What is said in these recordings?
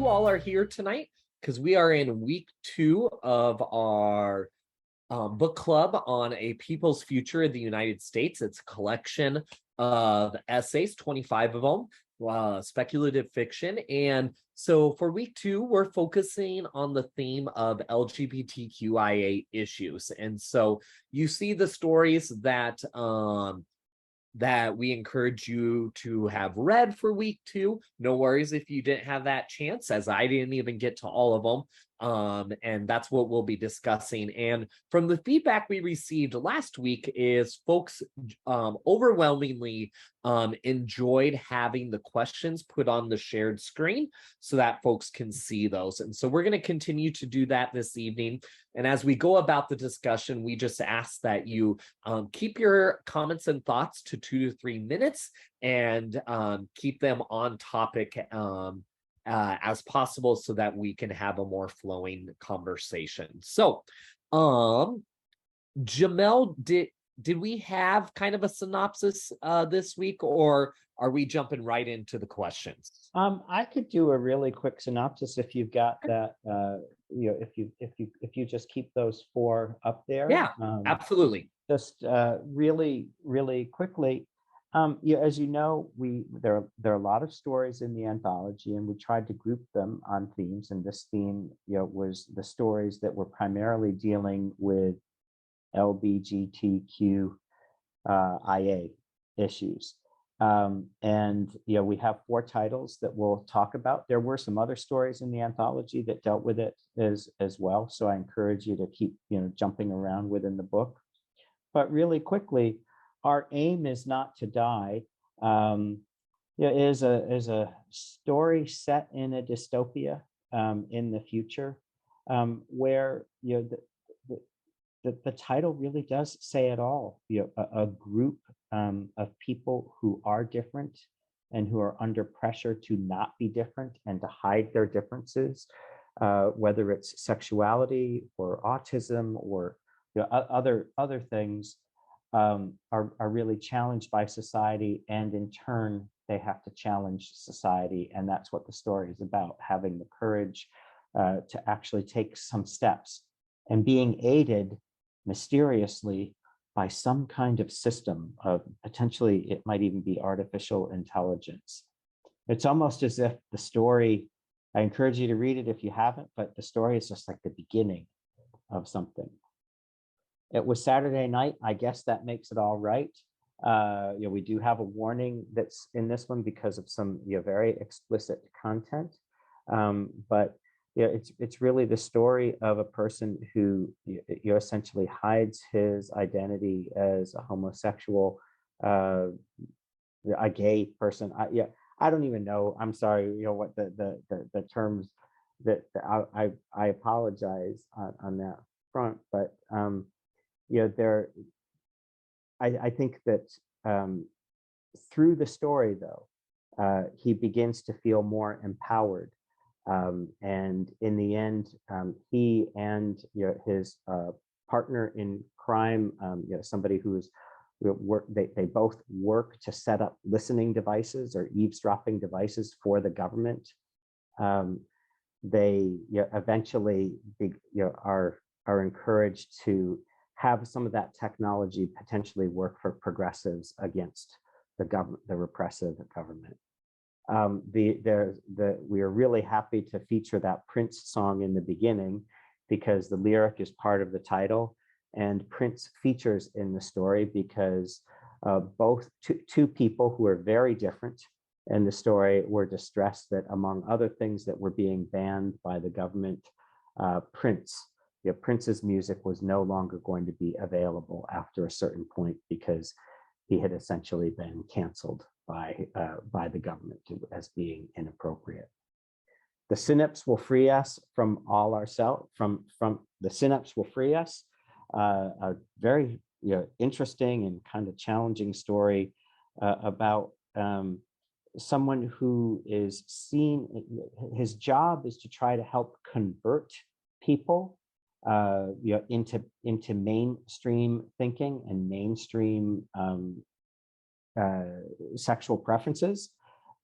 you all are here tonight because we are in week 2 of our book club on a people's future in the United States. It's a collection of essays, 25 of them, speculative fiction. And so for week 2, we're focusing on the theme of LGBTQIA issues. And so you see the stories that we encourage you to have read for week 2. No worries if you didn't have that chance, as I didn't even get to all of them. And that's what we'll be discussing. And from the feedback we received last week is folks overwhelmingly enjoyed having the questions put on the shared screen so that folks can see those. And so we're going to continue to do that this evening. And as we go about the discussion, we just ask that you keep your comments and thoughts to 2 to 3 minutes and keep them on topic as possible so that we can have a more flowing conversation. So, Jamel, did we have kind of a synopsis this week, or are we jumping right into the questions? I could do a really quick synopsis if you've got that. If you just keep those 4 up there. Yeah, absolutely. Just really quickly. As you know, there are a lot of stories in the anthology, and we tried to group them on themes. And this theme, was the stories that were primarily dealing with LGBTQIA issues. We have 4 titles that we'll talk about. There were some other stories in the anthology that dealt with it as well. So I encourage you to keep, jumping around within the book. But really quickly, our aim is not to die. Is a story set in a dystopia in the future, where the title really does say it all. A group of people who are different and who are under pressure to not be different and to hide their differences, whether it's sexuality or autism or other things, are really challenged by society, and in turn they have to challenge society. And that's what the story is about, having the courage to actually take some steps and being aided mysteriously by some kind of system of, potentially it might even be artificial intelligence. It's almost as if the story, I encourage you to read it if you haven't, but the story is just like the beginning of something. It was Saturday night. I guess that makes it all right. We do have a warning that's in this one because of some very explicit content. But it's really the story of a person who essentially hides his identity as a homosexual, a gay person. I don't even know. I'm sorry. What the terms that I apologize on that front, but I think that through the story, though, he begins to feel more empowered. And in the end, he and his partner in crime, somebody who's they both work to set up listening devices or eavesdropping devices for the government. They eventually are encouraged to have some of that technology potentially work for progressives against the government, the repressive government. We are really happy to feature that Prince song in the beginning because the lyric is part of the title, and Prince features in the story because both two people who are very different in the story were distressed that, among other things that were being banned by the government, Prince's music was no longer going to be available after a certain point because he had essentially been canceled by the government as being inappropriate. The synapse will free us from all ourselves. From the synapse will free us. A very interesting and kind of challenging story about someone who is seen. His job is to try to help convert people into mainstream thinking and mainstream sexual preferences,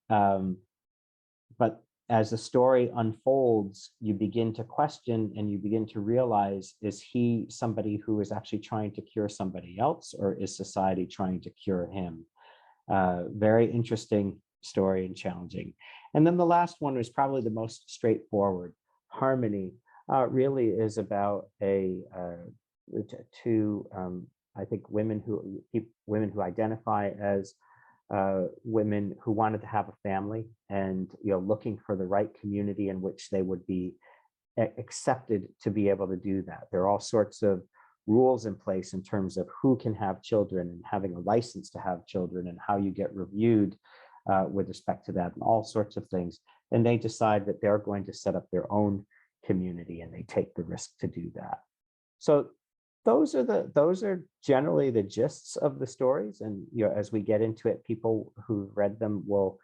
but as the story unfolds, you begin to question and you begin to realize, is he somebody who is actually trying to cure somebody else, or is society trying to cure him? Very interesting story and challenging. And then the last one was probably the most straightforward. Harmony really is about two, I think, women who identify as women who wanted to have a family, and looking for the right community in which they would be accepted to be able to do that. There are all sorts of rules in place in terms of who can have children and having a license to have children and how you get reviewed with respect to that and all sorts of things. And they decide that they're going to set up their own community, and they take the risk to do that. So those are generally the gists of the stories. And as we get into it, people who've read them will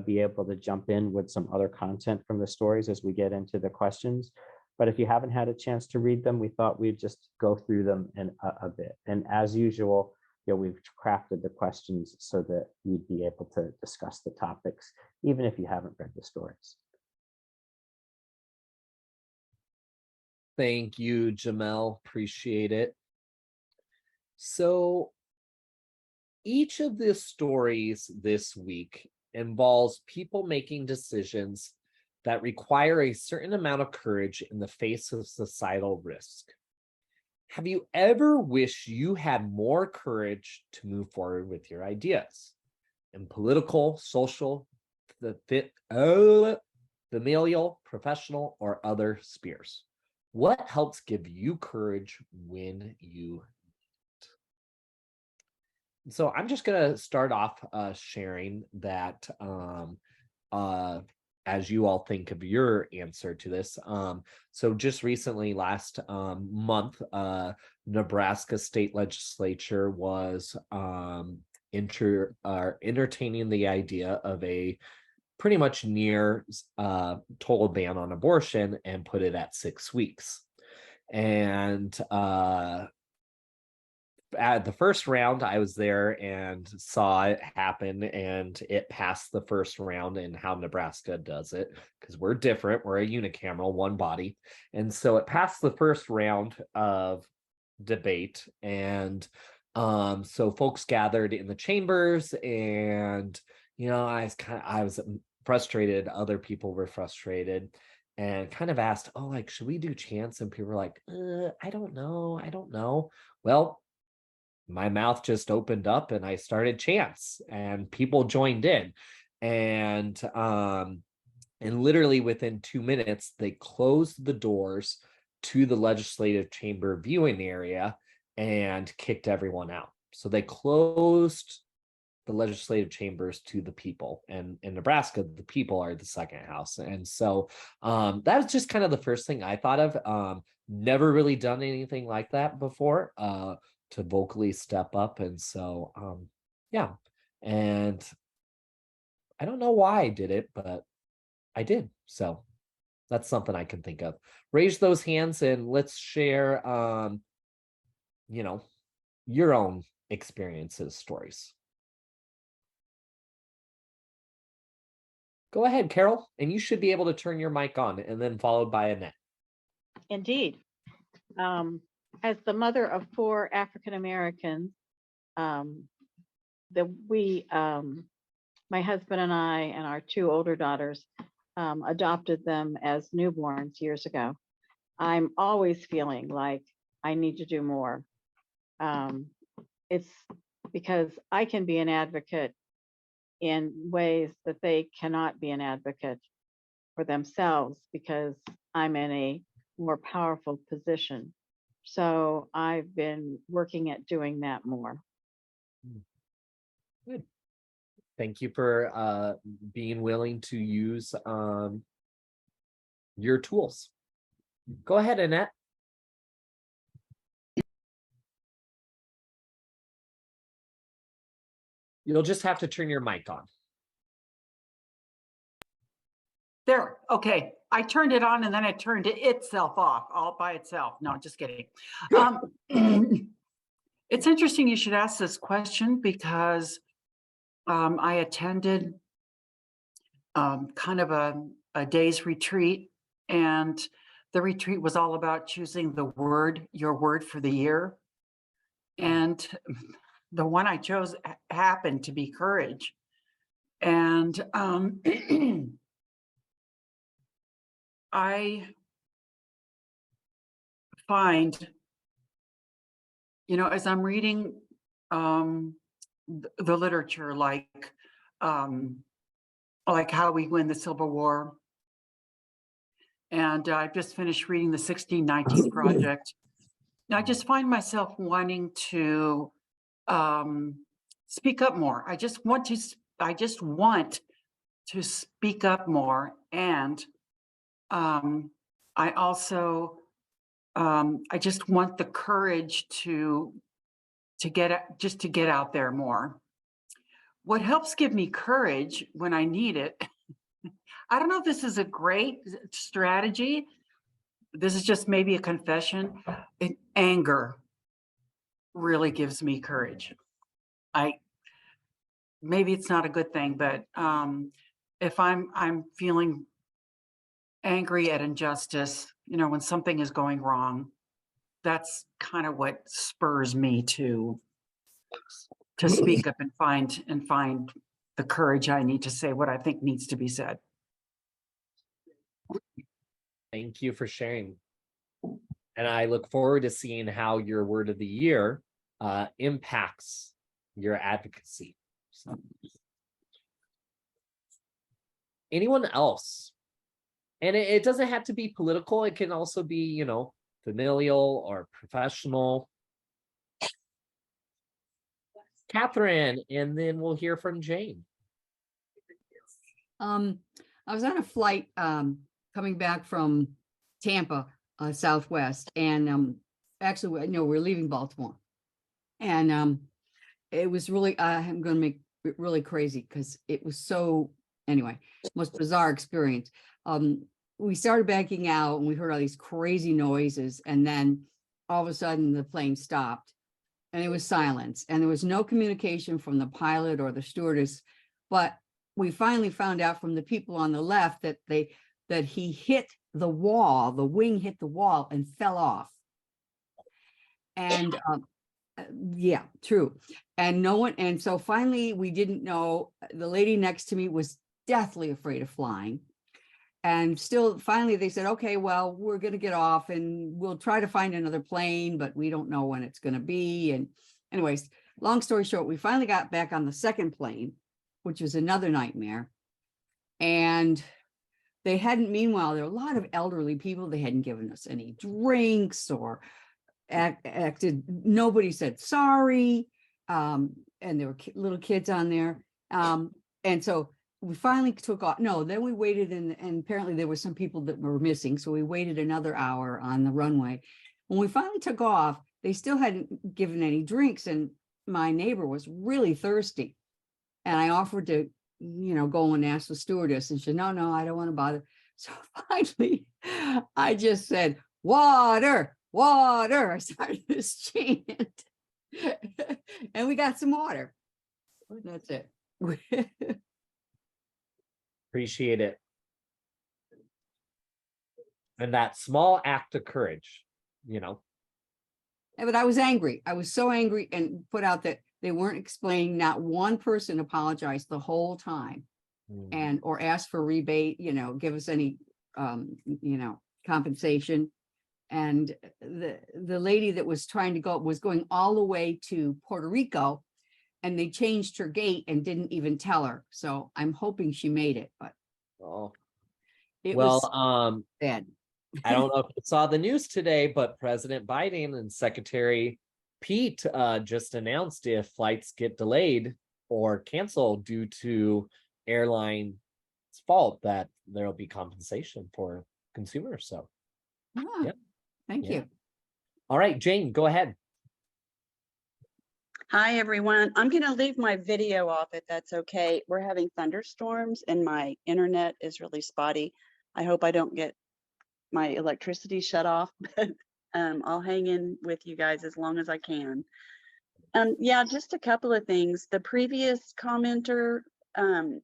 be able to jump in with some other content from the stories as we get into the questions. But if you haven't had a chance to read them, we thought we'd just go through them in a bit. And as usual, we've crafted the questions so that you'd be able to discuss the topics, even if you haven't read the stories. Thank you, Jamel. Appreciate it. So each of the stories this week involves people making decisions that require a certain amount of courage in the face of societal risk. Have you ever wished you had more courage to move forward with your ideas in political, social, familial, professional, or other spheres? What helps give you courage when you So I'm just going to start off sharing that as you all think of your answer to this. So just recently, last month, Nebraska state legislature was entertaining the idea of a pretty much near total ban on abortion and put it at 6 weeks. And at the first round, I was there and saw it happen, and it passed the first round in how Nebraska does it, because we're different. We're a unicameral, one body. And so it passed the first round of debate. And so folks gathered in the chambers, and I was frustrated. Other people were frustrated and kind of asked, oh, like, should we do chants? And people were like, I don't know. Well, my mouth just opened up and I started chants, and people joined in. And literally within 2 minutes, they closed the doors to the legislative chamber viewing area and kicked everyone out. So they closed the legislative chambers to the people, and in Nebraska, the people are the second house. And so that was just kind of the first thing I thought of. Never really done anything like that before, to vocally step up. And so yeah, and I don't know why I did it, but I did. So that's something I can think of. Raise those hands and let's share your own experiences, stories. Go ahead, Carol, and you should be able to turn your mic on, and then followed by Annette. Indeed. As the mother of 4 African Americans, my husband and I and our 2 older daughters adopted them as newborns years ago. I'm always feeling like I need to do more. It's because I can be an advocate in ways that they cannot be an advocate for themselves, because I'm in a more powerful position. So I've been working at doing that more. Good. Thank you for being willing to use your tools. Go ahead, Annette. You'll just have to turn your mic on. There, okay. I turned it on and then it turned itself off all by itself. No, just kidding. It's interesting you should ask this question, because I attended kind of a day's retreat, and the retreat was all about choosing your word for the year. And the one I chose happened to be courage. And I find, as I'm reading the literature, like How We Win the Civil War, and I just finished reading the 1619 Project. And I just find myself wanting to speak up more. I just want to speak up more, and I also I just want the courage to get out there more. What helps give me courage when I need it, I don't know if this is a great strategy. This is just maybe a confession. Anger really gives me courage. Maybe it's not a good thing, but if I'm feeling angry at injustice, when something is going wrong, that's kind of what spurs me to speak up and find the courage I need to say what I think needs to be said. Thank you for sharing. And I look forward to seeing how your word of the year impacts your advocacy. So. Anyone else? And it doesn't have to be political. It can also be, familial or professional. Catherine, and then we'll hear from Jane. I was on a flight coming back from Tampa, Southwest, and actually, we're leaving Baltimore, and it was really, I'm going to make it really crazy because it was so, anyway, most bizarre experience. We started backing out and we heard all these crazy noises, and then all of a sudden the plane stopped and it was silence, and there was no communication from the pilot or the stewardess, but we finally found out from the people on the left that he hit the wall, the wing hit the wall and fell off. And yeah, true. And so finally we didn't know, the lady next to me was deathly afraid of flying. And still, finally, they said, okay, well, we're going to get off and we'll try to find another plane, but we don't know when it's going to be. And anyways, long story short, we finally got back on the second plane, which was another nightmare. And they hadn't, meanwhile, there were a lot of elderly people. They hadn't given us any drinks or acted, nobody said sorry. And there were little kids on there. And so we finally took off. No, then we waited, and apparently there were some people that were missing. So we waited another hour on the runway. When we finally took off, they still hadn't given any drinks, and my neighbor was really thirsty. And I offered to, go and ask the stewardess, and she said, no, I don't want to bother. So finally, I just said, water, water. I started this chant. And we got some water. That's it. Appreciate it. And that small act of courage, But I was angry. I was so angry, and put out that they weren't explaining. Not one person apologized the whole time, and or asked for rebate, give us any compensation. And the lady that was trying to go was going all the way to Puerto Rico, and they changed her gate and didn't even tell her. So I'm hoping she made it, but it was bad. I don't know if you saw the news today, but President Biden and Secretary Pete just announced if flights get delayed or canceled due to airline's fault, that there will be compensation for consumers. So, Thank you. All right, Jane, go ahead. Hi, everyone. I'm going to leave my video off if that's okay. We're having thunderstorms and my internet is really spotty. I hope I don't get my electricity shut off, but I'll hang in with you guys as long as I can. Yeah, just a couple of things. The previous commenter, 2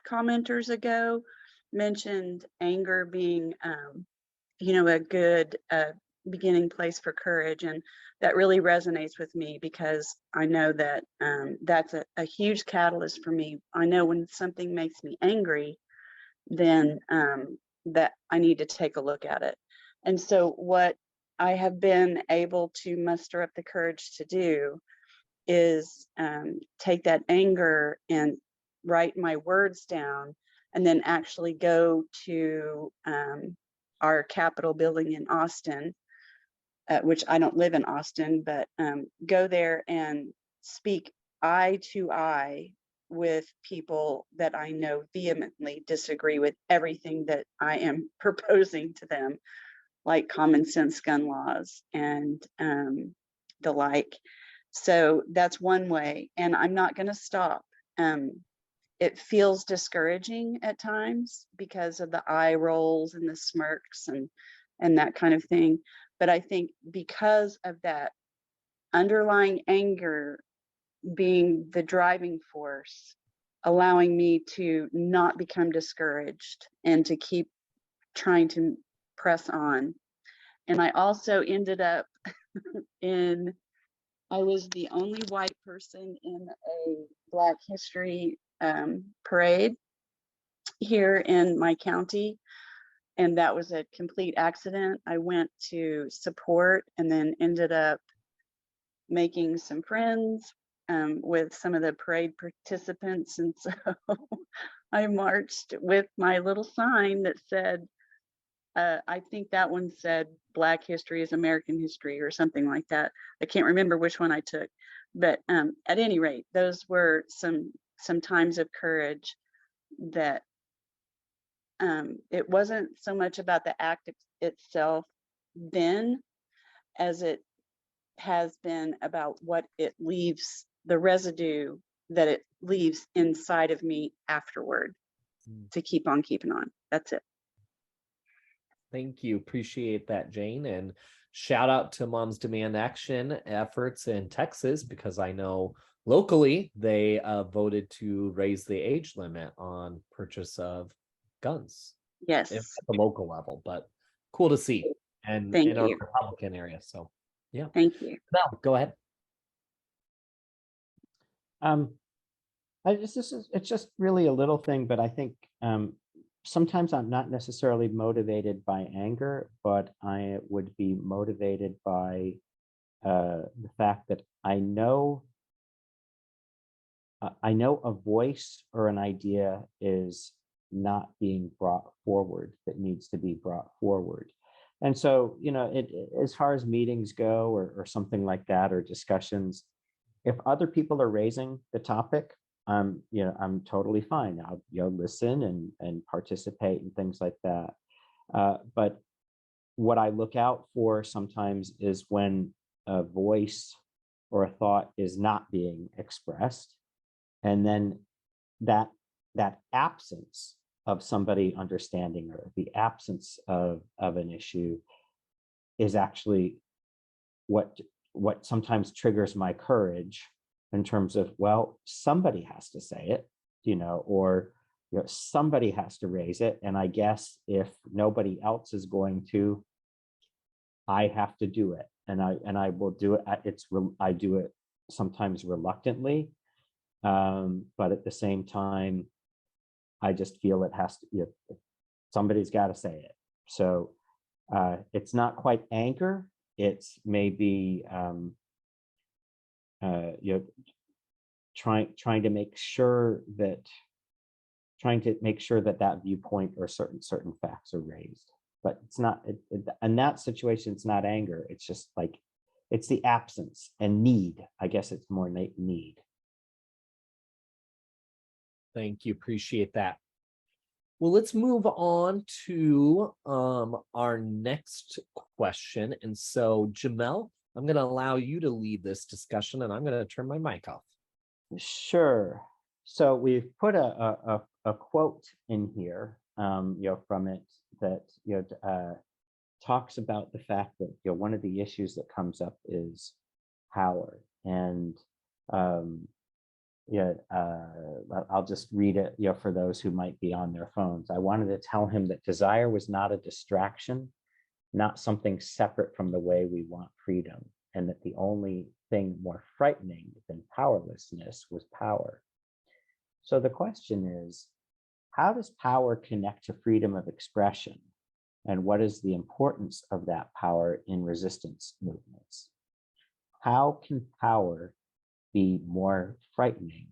commenters ago, mentioned anger being, you know, a good beginning place for courage. And that really resonates with me because I know that that's a huge catalyst for me. I know when something makes me angry, then that I need to take a look at it. And so what I have been able to muster up the courage to do is take that anger and write my words down, and then actually go to our Capitol building in Austin, which I don't live in Austin, but go there and speak eye to eye with people that I know vehemently disagree with everything that I am proposing to them, like common sense gun laws and the like. So that's one way, and I'm not going to stop. It feels discouraging at times because of the eye rolls and the smirks and that kind of thing. But I think because of that underlying anger being the driving force, allowing me to not become discouraged and to keep trying to press on. And I also ended up I was the only white person in a Black History parade here in my county. And that was a complete accident. I went to support and then ended up making some friends with some of the parade participants. And so I marched with my little sign that said, I think that one said Black history is American history or something like that. I can't remember which one I took, but at any rate, those were some times of courage that it wasn't so much about the act itself then as it has been about what it leaves, the residue that it leaves inside of me afterward to keep on keeping on. That's it. Thank you. Appreciate that, Jane. And shout out to Moms Demand Action efforts in Texas, because I know locally they voted to raise the age limit on purchase of guns. Yes. At the local level, but cool to see. And Thank in our you. Republican area. So yeah. Thank you. Mel, go ahead. It's just really a little thing, but I think sometimes I'm not necessarily motivated by anger, but I would be motivated by the fact that I know a voice or an idea is not being brought forward that needs to be brought forward. And so, you know, as far as meetings go or something like that, or discussions, if other people are raising the topic, you know, I'm totally fine. I'll, you know, listen and participate and things like that. But what I look out for sometimes is when a voice or a thought is not being expressed, and then that absence of somebody understanding, or the absence of an issue, is actually what sometimes triggers my courage, in terms of, well, somebody has to say it, you know, or, you know, somebody has to raise it. And I guess if nobody else is going to, I have to do it. And I will do it. I do it sometimes reluctantly. But at the same time, I just feel it has to, you know, somebody's got to say it. So it's not quite anger. It's maybe, you know, trying to make sure that that viewpoint or certain facts are raised. But it's not, in that situation, it's not anger. It's just like, it's the absence and need. I guess it's more need. Thank you. Appreciate that. Well, let's move on to our next question. And so, Jamel, I'm going to allow you to lead this discussion, and I'm going to turn my mic off. Sure. So we've put a quote in here, you know, from it that, you know, talks about the fact that, you know, one of the issues that comes up is power, and Yeah, I'll just read it, for those who might be on their phones. I wanted to tell him that desire was not a distraction, not something separate from the way we want freedom, and that the only thing more frightening than powerlessness was power. So the question is, how does power connect to freedom of expression? And what is the importance of that power in resistance movements? How can power be more frightening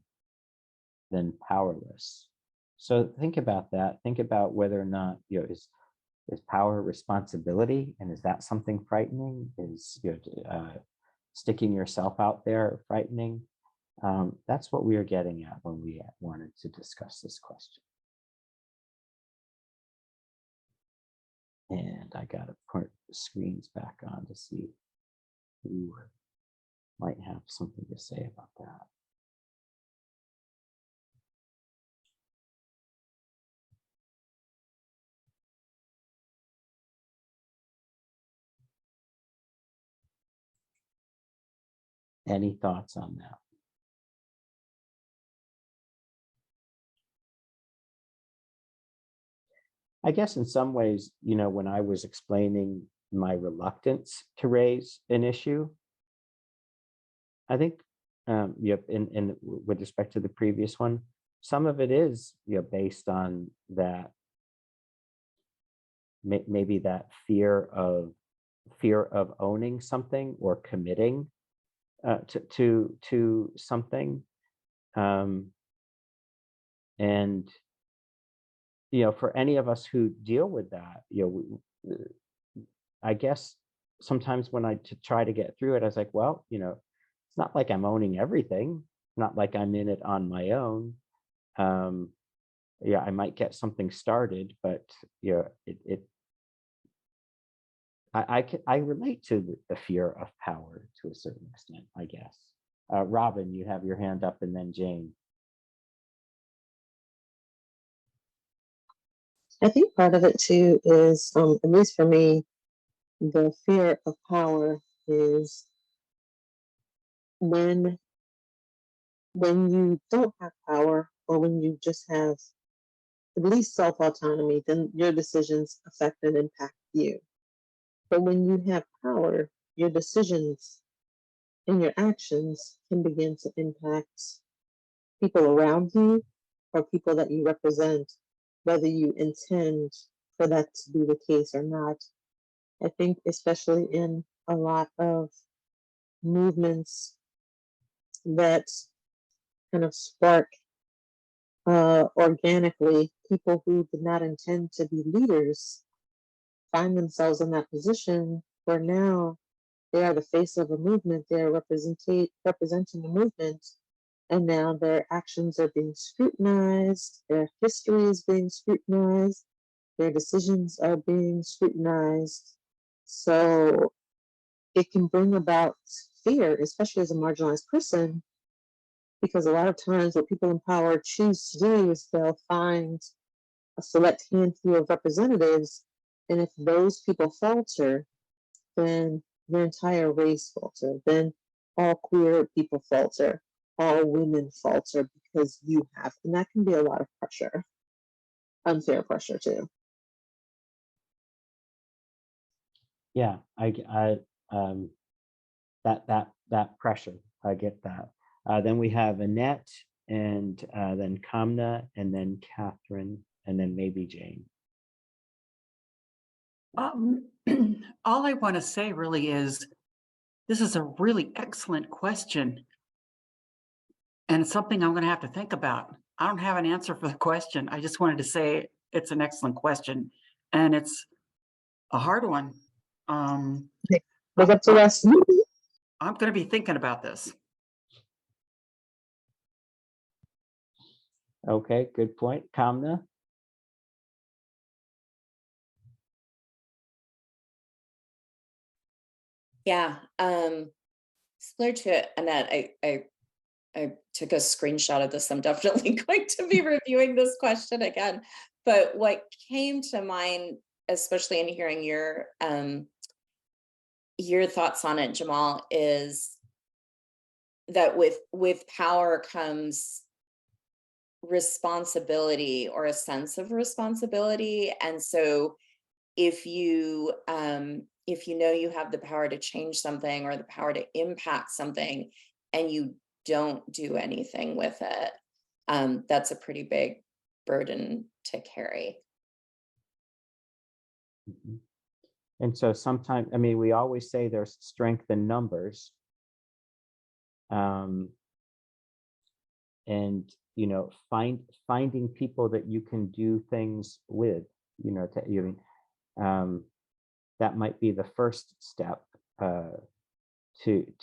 than powerless? So think about that. Think about whether or not, is power responsibility, and is that something frightening? Is sticking yourself out there frightening? That's what we are getting at when we wanted to discuss this question. And I got to put the screens back on to see who might have something to say about that. Any thoughts on that? I guess in some ways, when I was explaining my reluctance to raise an issue, I think, in with respect to the previous one, some of it is, based on that, maybe that fear of owning something or committing to something, and for any of us who deal with that, I guess sometimes when I try to get through it, I was like, well, it's not like I'm owning everything, not like I'm in it on my own. I might get something started, but I relate to the fear of power to a certain extent, I guess. Robin, you have your hand up, and then Jane. I think part of it too is, at least for me, the fear of power is when you don't have power, or when you just have at least self-autonomy, then your decisions affect and impact you. But when you have power, your decisions and your actions can begin to impact people around you or people that you represent, whether you intend for that to be the case or not. I think especially in a lot of movements that kind of spark organically, people who did not intend to be leaders find themselves in that position where now they are the face of a movement, they're representing the movement, and now their actions are being scrutinized, their history is being scrutinized, their decisions are being scrutinized. So it can bring about fear, especially as a marginalized person, because a lot of times what people in power choose to do is they'll find a select handful of representatives, and if those people falter, then your entire race falter, then all queer people falter, all women falter, because you have, and that can be a lot of pressure, unfair pressure too. Yeah, that pressure, I get that. Then we have Annette, and then Kamna, and then Catherine, and then maybe Jane. All I want to say really is, this is a really excellent question. And it's something I'm going to have to think about. I don't have an answer for the question. I just wanted to say it's an excellent question, and it's a hard one. Look up to us. I'm going to be thinking about this. Okay, good point. Kamna? Yeah, similar to Annette, I took a screenshot of this. I'm definitely going to be reviewing this question again. But what came to mind, especially in hearing your thoughts on it, Jamal, is that with power comes responsibility, or a sense of responsibility. And so if you know you have the power to change something, or the power to impact something, and you don't do anything with it, that's a pretty big burden to carry. Mhm. And so sometimes, I mean, we always say there's strength in numbers. And, you know, finding people that you can do things with, you know, that might be the first step to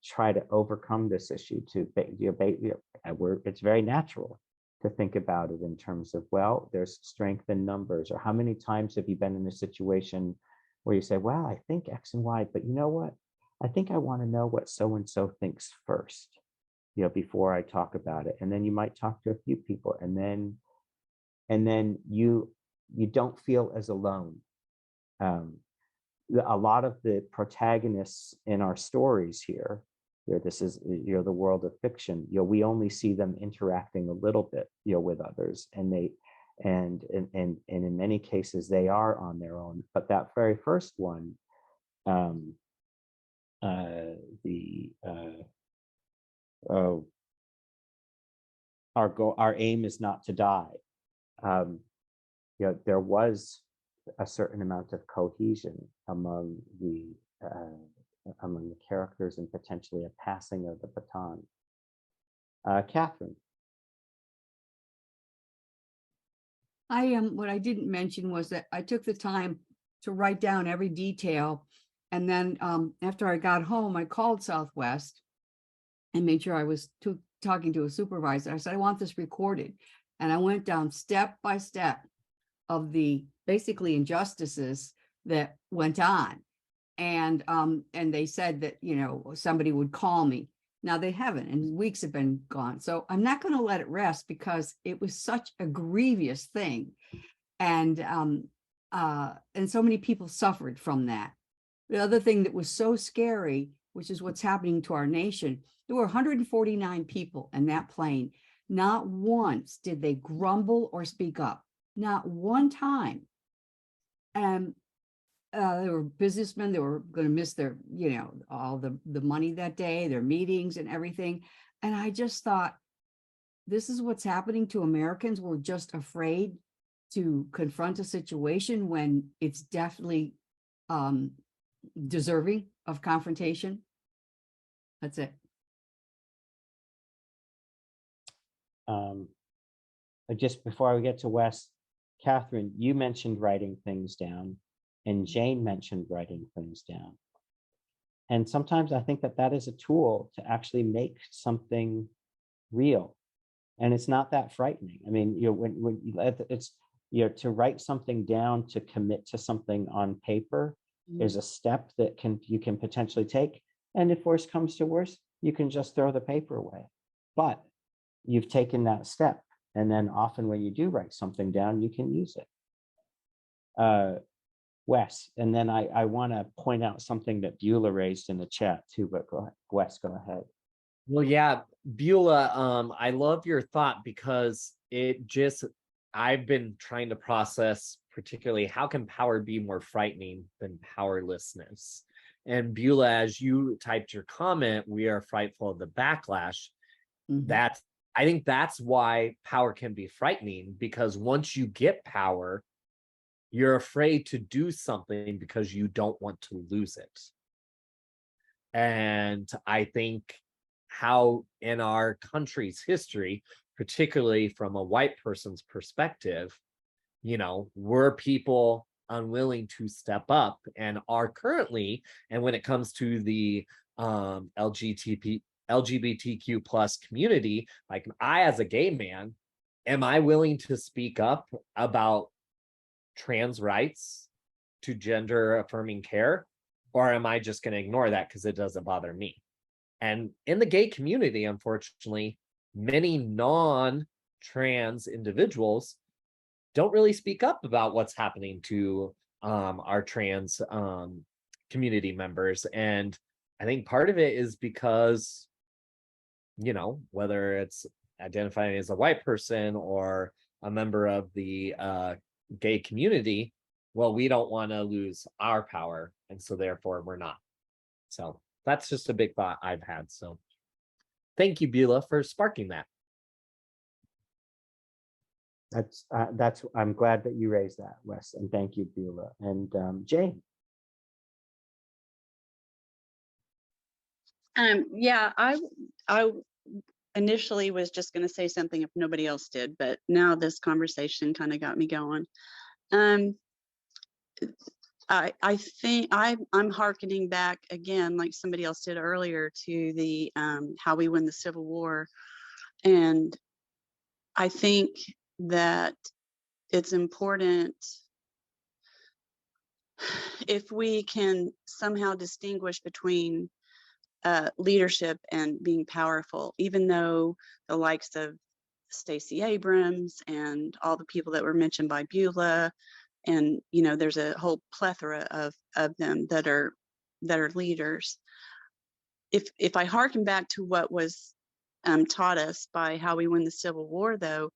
try to overcome this issue. It's very natural to think about it in terms of, well, there's strength in numbers. Or how many times have you been in a situation where you say, well, I think X and Y, but you know what? I think I want to know what so and so thinks first, you know, before I talk about it. And then you might talk to a few people, and then you don't feel as alone. A lot of the protagonists in our stories here, this is, the world of fiction, we only see them interacting a little bit, with others, and in many cases they are on their own. But that very first one, our aim is not to die. There was a certain amount of cohesion among the characters, and potentially a passing of the baton. Catherine. What I didn't mention was that I took the time to write down every detail. And then after I got home, I called Southwest and made sure I was talking to a supervisor. I said, I want this recorded. And I went down step by step of the basically injustices that went on. And they said that, somebody would call me. Now they haven't, and weeks have been gone. So I'm not going to let it rest, because it was such a grievous thing. And so many people suffered from that. The other thing that was so scary, which is what's happening to our nation, there were 149 people in that plane. Not once did they grumble or speak up. Not one time. And they were businessmen. They were going to miss their, all the money that day, their meetings and everything. And I just thought, this is what's happening to Americans. We're just afraid to confront a situation when it's definitely deserving of confrontation. That's it. Just before we get to Wes, Catherine, you mentioned writing things down, and Jane mentioned writing things down. And sometimes I think that is a tool to actually make something real. And it's not that frightening. I mean, when it's, to write something down, to commit to something on paper is a step that you can potentially take. And if worse comes to worse, you can just throw the paper away. But you've taken that step. And then often when you do write something down, you can use it. Wes, and then I want to point out something that Beulah raised in the chat too, but go ahead. Wes, go ahead. Well, yeah, Beulah, I love your thought, because I've been trying to process particularly, how can power be more frightening than powerlessness? And Beulah, as you typed your comment, we are frightful of the backlash. Mm-hmm. I think that's why power can be frightening, because once you get power, you're afraid to do something because you don't want to lose it. And I think how in our country's history, particularly from a white person's perspective, were people unwilling to step up, and are currently, and when it comes to the LGBTQ plus community, like I, as a gay man, am I willing to speak up about trans rights to gender affirming care, or am I just going to ignore that because it doesn't bother me? And in the gay community, unfortunately, many non-trans individuals don't really speak up about what's happening to our trans community members. And I think part of it is because you know, whether it's identifying as a white person or a member of the gay community, well, we don't want to lose our power, and so therefore we're not. So that's just a big thought I've had. So thank you, Beulah, for sparking that. That's I'm glad that you raised that, Wes, and thank you, Beulah. And Jane. Yeah, I initially was just going to say something if nobody else did, but now this conversation kind of got me going. I think I'm hearkening back again, like somebody else did earlier, to the how we win the Civil War, and I think that it's important if we can somehow distinguish between leadership and being powerful, even though the likes of Stacey Abrams and all the people that were mentioned by Beulah, and you know, there's a whole plethora of them that are leaders. If I hearken back to what was taught us by How We Win the Civil War, though,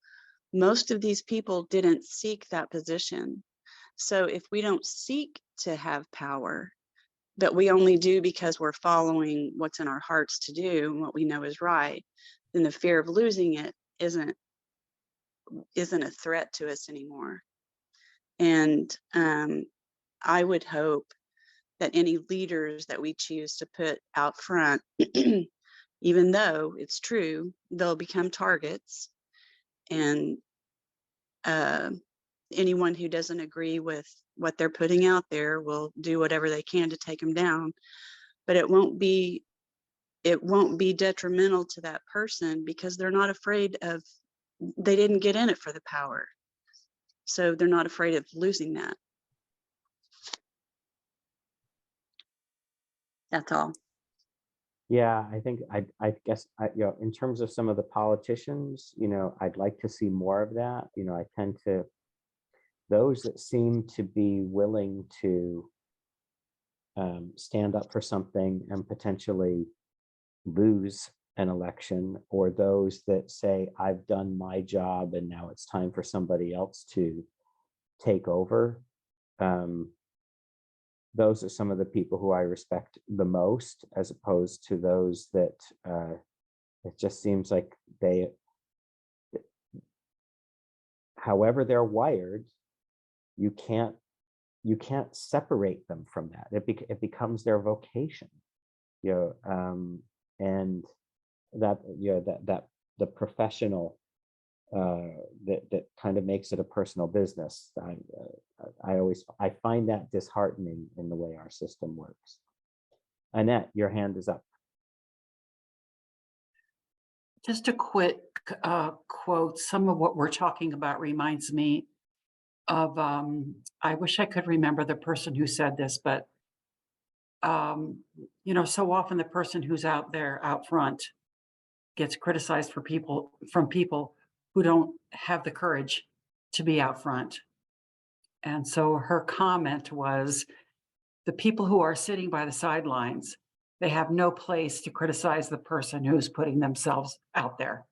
most of these people didn't seek that position. So if we don't seek to have power, but we only do because we're following what's in our hearts to do and what we know is right, then the fear of losing it isn't a threat to us anymore. And I would hope that any leaders that we choose to put out front, even though it's true, they'll become targets, and anyone who doesn't agree with what they're putting out there will do whatever they can to take them down. But it won't be detrimental to that person, because they're not afraid of, they didn't get in it for the power. So they're not afraid of losing that. That's all. Yeah, I think I guess you know, in terms of some of the politicians, you know, I'd like to see more of that. You know, I tend to, those that seem to be willing to stand up for something and potentially lose an election, or those that say, I've done my job and now it's time for somebody else to take over. Those are some of the people who I respect the most, as opposed to those that it just seems like they, however they're wired, you can't separate them from that. It becomes their vocation, you know, and that, you know, that the professional that kind of makes it a personal business. I find that disheartening in the way our system works. Annette, your hand is up. Just a quick quote. Some of what we're talking about reminds me of, I wish I could remember the person who said this, but you know, so often the person who's out there out front gets criticized from people who don't have the courage to be out front. And so her comment was, the people who are sitting by the sidelines, they have no place to criticize the person who's putting themselves out there.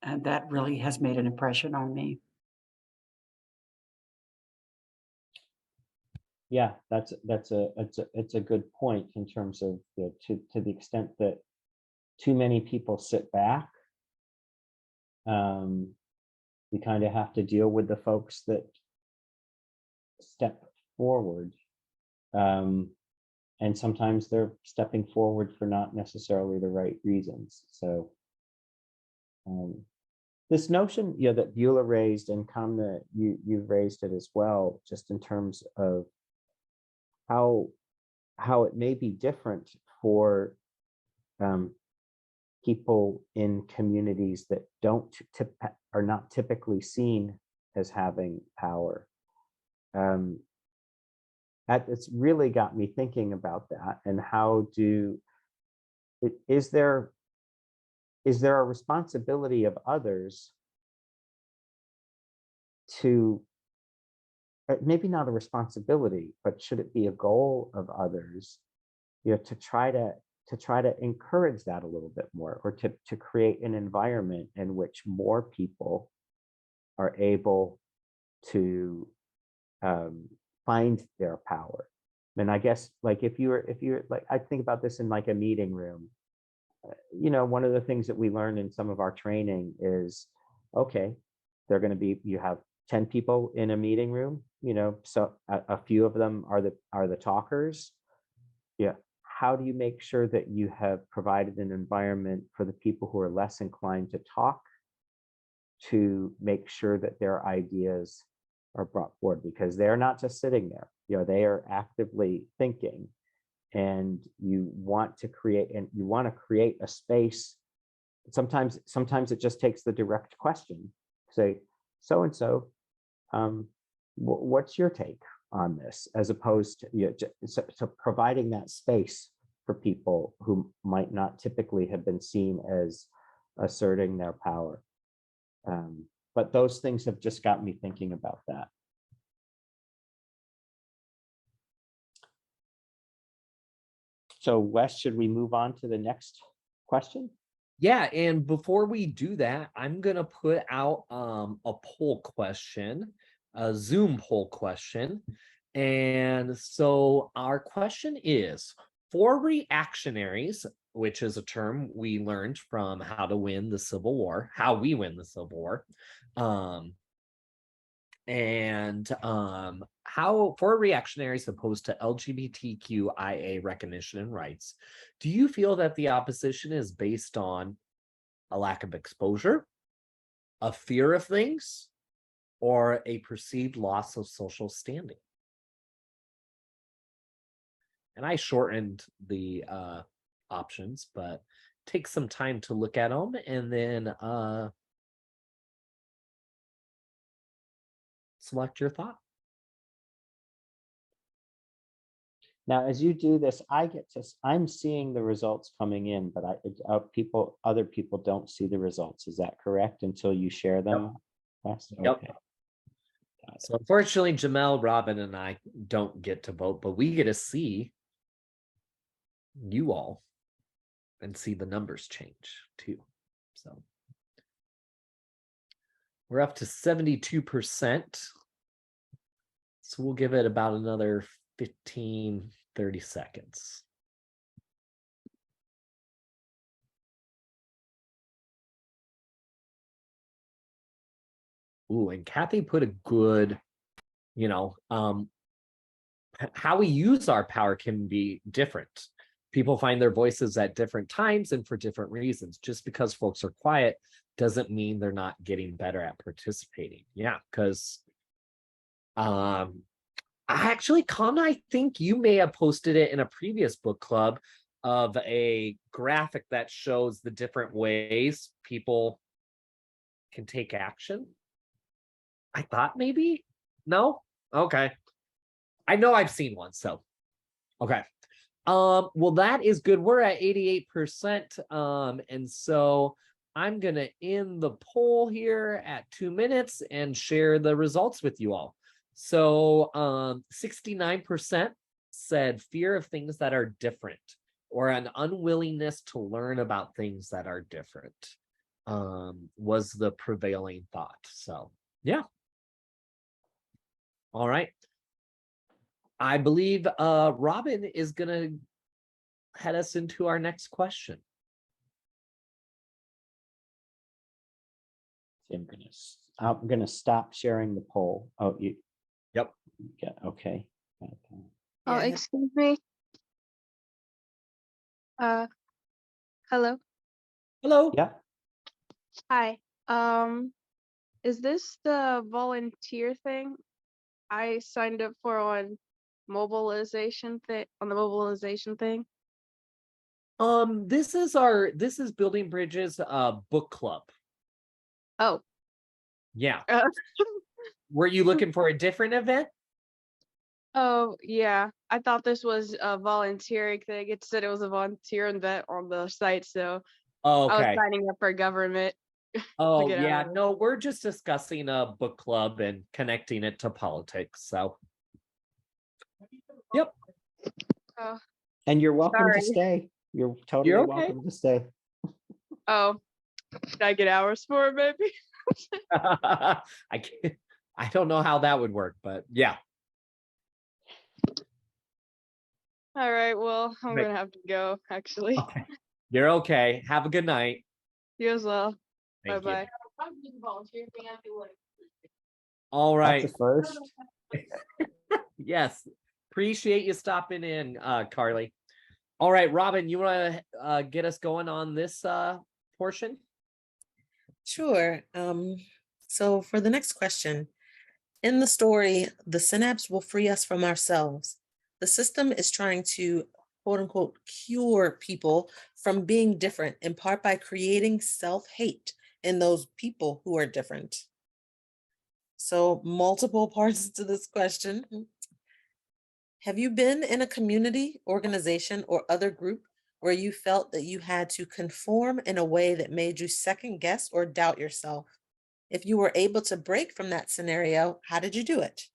And that really has made an impression on me. Yeah, it's a good point in terms of to the extent that too many people sit back. We kind of have to deal with the folks that step forward. And sometimes they're stepping forward for not necessarily the right reasons. So this notion, you know, that Beulah raised, and Kamna, you've raised it as well, just in terms of how it may be different for people in communities that are not typically seen as having power. It's really got me thinking about that, and how is there a responsibility of others to, maybe not a responsibility, but should it be a goal of others, you know, to try to try to encourage that a little bit more, or to create an environment in which more people are able to find their power. And I guess, like, if you're like, I think about this in like a meeting room. One of the things that we learn in some of our training is, okay, they're going to be, you have 10 people in a meeting room, so a few of them are the talkers. Yeah. How do you make sure that you have provided an environment for the people who are less inclined to talk, to make sure that their ideas are brought forward? Because they're not just sitting there, they are actively thinking. And you want to create a space. Sometimes it just takes the direct question. Say, so and so, what's your take on this? As opposed to, so providing that space for people who might not typically have been seen as asserting their power. But those things have just got me thinking about that. So Wes, should we move on to the next question? Yeah, and before we do that, I'm gonna put out a poll question, a Zoom poll question. And so our question is, for reactionaries, which is a term we learned from How to Win the Civil War, how we win the Civil War, how, for reactionaries opposed to LGBTQIA recognition and rights, do you feel that the opposition is based on a lack of exposure, a fear of things, or a perceived loss of social standing? And I shortened the options, but take some time to look at them and then select your thought. Now, as you do this, I'm seeing the results coming in, but other people don't see the results. Is that correct? Until you share them? Yes. Yep. Okay. So unfortunately, Jamel, Robin, and I don't get to vote, but we get to see you all and see the numbers change too. So we're up to 72%. So we'll give it about another 15, 30 seconds. Ooh, and Kathy put a good, how we use our power can be different. People find their voices at different times and for different reasons. Just because folks are quiet doesn't mean they're not getting better at participating. Yeah, because actually, Con, I think you may have posted it in a previous book club of a graphic that shows the different ways people can take action. I thought maybe? No? Okay. I know I've seen one, so. Okay. Well, that is good. We're at 88%. And so I'm going to end the poll here at 2 minutes and share the results with you all. So 69% said fear of things that are different, or an unwillingness to learn about things that are different was the prevailing thought. So yeah. All right. I believe Robin is going to head us into our next question. I'm gonna stop sharing the poll. Oh, you. Yep. Yeah. Okay. Okay. Oh, Yeah. excuse me. Hello. Hello. Yeah. Hi. Is this the volunteer thing I signed up for on the mobilization thing? This is Building Bridges book club. Oh. Yeah. Were you looking for a different event? Oh, yeah. I thought this was a volunteering thing. It said it was a volunteer event on the site, so I was Okay. signing up for government. Oh, get out yeah. of it. No, we're just discussing a book club and connecting it to politics. So, yep. Oh, And you're welcome to sorry. stay. You're totally You're okay. welcome to stay. Oh, did I get hours for it, maybe? I can't, I don't know how that would work, but yeah. All right, well, I'm Right. gonna have to go, actually. Okay. You're okay. Have a good night. You as well. Thank you. Bye-bye. All That's right. a first. Yes. Appreciate you stopping in, Carly. All right, Robin, you want to get us going on this portion? Sure. So for the next question, in the story, the synapse will free us from ourselves. The system is trying to, quote unquote, cure people from being different, in part by creating self-hate in those people who are different. So multiple parts to this question. Have you been in a community, organization, or other group where you felt that you had to conform in a way that made you second guess or doubt yourself? If you were able to break from that scenario, how did you do it?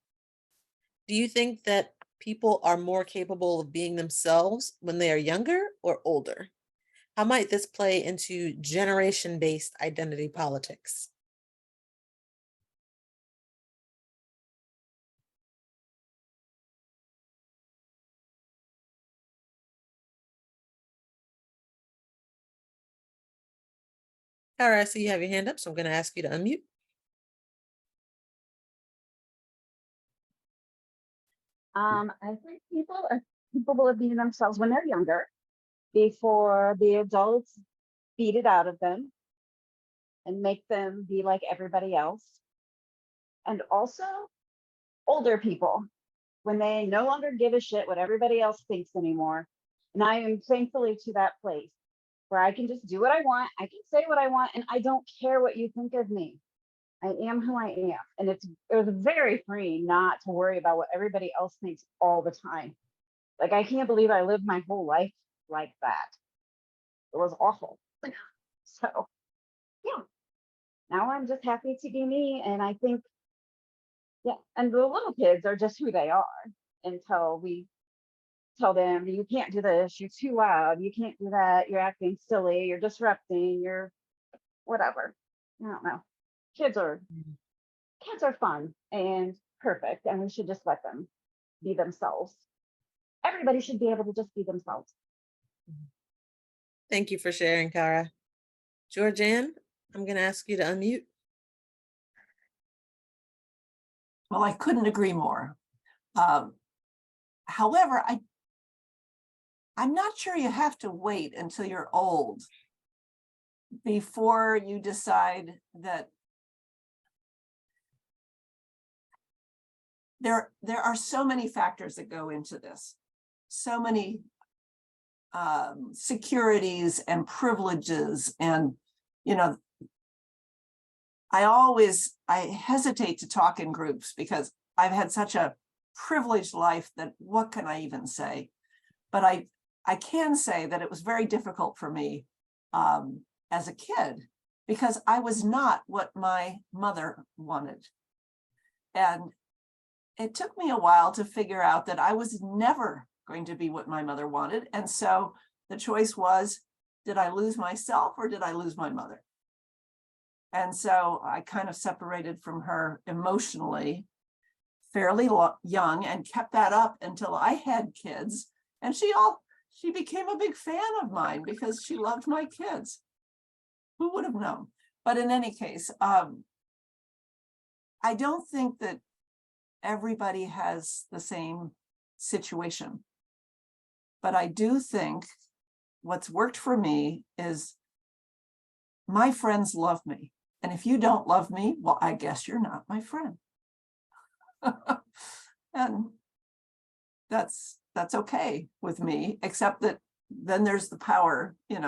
Do you think that people are more capable of being themselves when they are younger or older? How might this play into generation-based identity politics? All right, I see you have your hand up, so I'm going to ask you to unmute. I think people are capable of being themselves when they're younger, before the adults beat it out of them and make them be like everybody else. And also older people, when they no longer give a shit what everybody else thinks anymore. And I am thankfully to that place where I can just do what I want, I can say what I want, and I don't care what you think of me. I am who I am. And it was very freeing not to worry about what everybody else thinks all the time. Like, I can't believe I lived my whole life like that. It was awful. So, yeah, now I'm just happy to be me. And I think, yeah, and the little kids are just who they are until we tell them, you can't do this, you're too loud, you can't do that, you're acting silly, you're disrupting, you're whatever. I don't know. Kids are fun and perfect, and we should just let them be themselves. Everybody should be able to just be themselves. Thank you for sharing, Kara. Georgianne, I'm going to ask you to unmute. Well, I couldn't agree more. However, I'm not sure you have to wait until you're old before you decide that there are so many factors that go into this, so many securities and privileges, and I hesitate to talk in groups because I've had such a privileged life that what can I even say? But I can say that it was very difficult for me as a kid because I was not what my mother wanted. And it took me a while to figure out that I was never going to be what my mother wanted. And so the choice was, did I lose myself or did I lose my mother? And so I kind of separated from her emotionally fairly young and kept that up until I had kids. And she became a big fan of mine because she loved my kids. Who would have known? But in any case, I don't think that everybody has the same situation. But I do think what's worked for me is my friends love me. And if you don't love me, well, I guess you're not my friend. And that's okay with me, except that then there's the power, it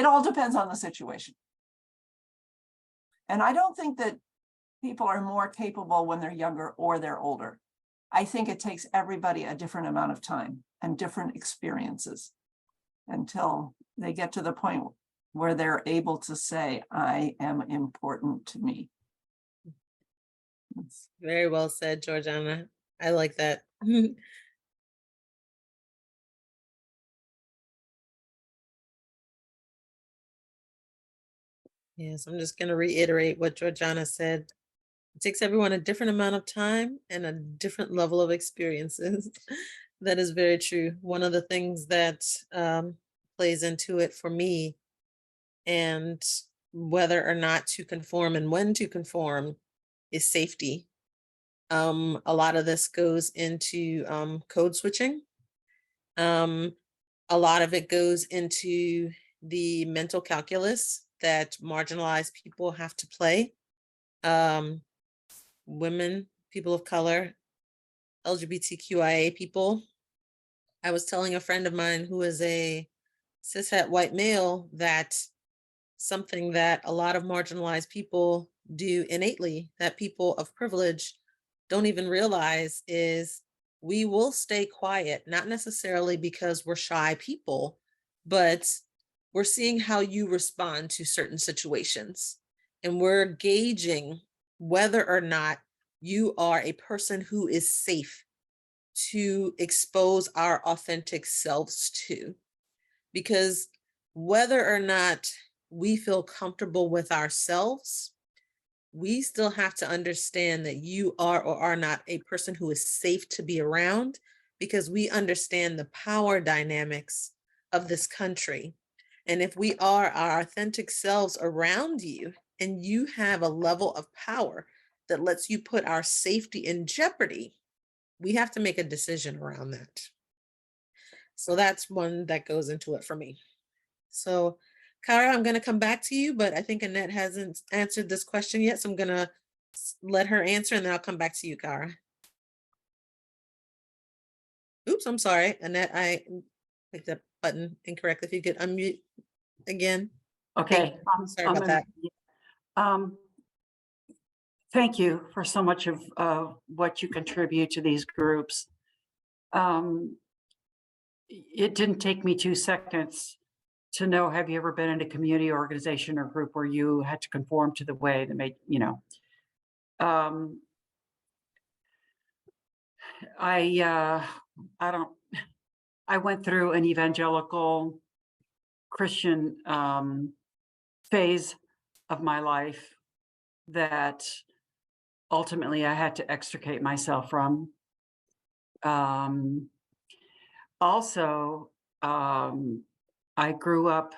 all depends on the situation. And I don't think that people are more capable when they're younger or they're older. I think it takes everybody a different amount of time and different experiences until they get to the point where they're able to say, I am important to me. Very well said, Georgiana. I like that. Yes, I'm just going to reiterate what Georgiana said. It takes everyone a different amount of time and a different level of experiences. That is very true. One of the things that plays into it for me, and whether or not to conform and when to conform, is safety. A lot of this goes into code switching. A lot of it goes into the mental calculus that marginalized people have to play. Women, people of color, LGBTQIA people. I was telling a friend of mine who is a cishet white male that something that a lot of marginalized people do innately, that people of privilege don't even realize, is we will stay quiet, not necessarily because we're shy people, but we're seeing how you respond to certain situations. And we're gauging whether or not you are a person who is safe to expose our authentic selves to. Because whether or not we feel comfortable with ourselves, we still have to understand that you are or are not a person who is safe to be around, because we understand the power dynamics of this country. And if we are our authentic selves around you and you have a level of power that lets you put our safety in jeopardy, we have to make a decision around that. So that's one that goes into it for me. So Kara, I'm going to come back to you, but I think Annette hasn't answered this question yet. So I'm going to let her answer and then I'll come back to you, Kara. Oops, I'm sorry, Annette, I clicked that button incorrectly. If you could unmute again. Okay. I'm sorry about that. Thank you for so much of what you contribute to these groups. It didn't take me 2 seconds to know, have you ever been in a community organization or group where you had to conform to the way that made, you know, I went through an evangelical Christian phase of my life that ultimately I had to extricate myself from. Also, I grew up,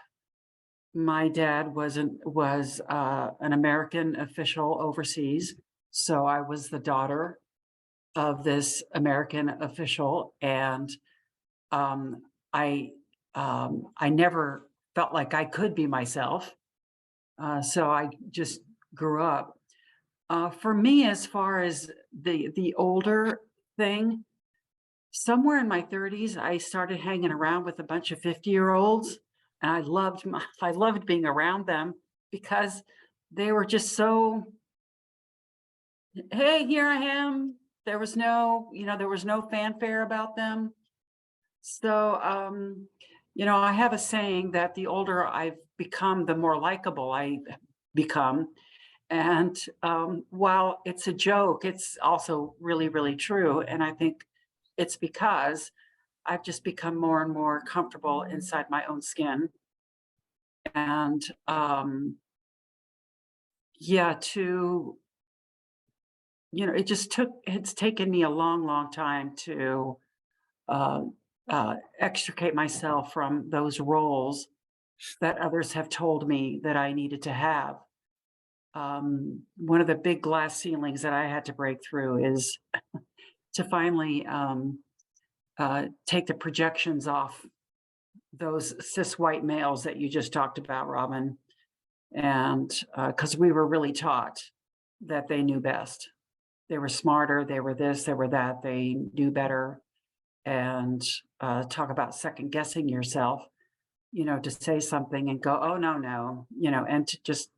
my dad was an American official overseas. So I was the daughter of this American official, and I never felt like I could be myself. So I just grew up. For me, as far as the older thing, somewhere in my 30s, I started hanging around with a bunch of 50-year-olds, and I loved being around them because they were just so, hey, here I am. There was no, there was no fanfare about them. So, I have a saying that the older I've become, the more likable I become. And while it's a joke, it's also really, really true. And I think it's because I've just become more and more comfortable inside my own skin. And it's taken me a long, long time to extricate myself from those roles that others have told me that I needed to have. One of the big glass ceilings that I had to break through is to finally take the projections off those cis white males that you just talked about, Robin. And because we were really taught that they knew best. They were smarter, they were this, they were that, they knew better. And talk about second guessing yourself, to say something and go, oh, no, and to just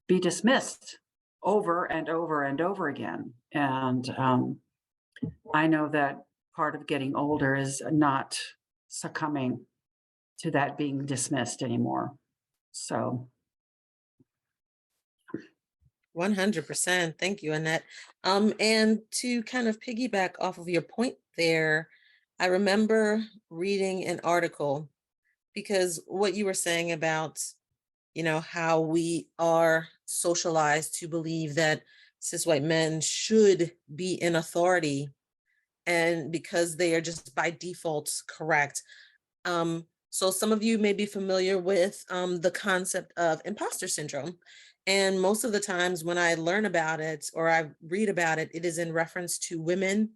be dismissed over and over and over again. And I know that part of getting older is not succumbing to that being dismissed anymore. So 100%. Thank you, Annette. And to kind of piggyback off of your point there, I remember reading an article, because what you were saying about how we are socialized to believe that cis white men should be in authority, and because they are just by default correct. So some of you may be familiar with the concept of imposter syndrome. And most of the times when I learn about it or I read about it, it is in reference to women,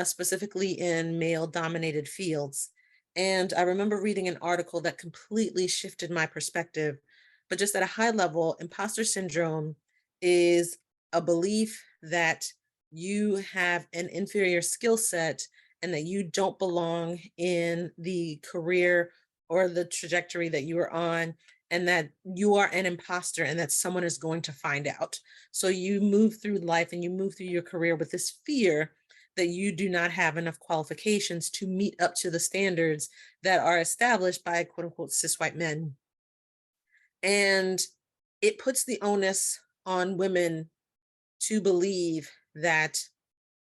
specifically in male dominated fields. And I remember reading an article that completely shifted my perspective. But just at a high level, imposter syndrome is a belief that you have an inferior skill set and that you don't belong in the career or the trajectory that you are on, and that you are an imposter and that someone is going to find out. So you move through life and you move through your career with this fear that you do not have enough qualifications to meet up to the standards that are established by quote unquote cis white men. And it puts the onus on women to believe that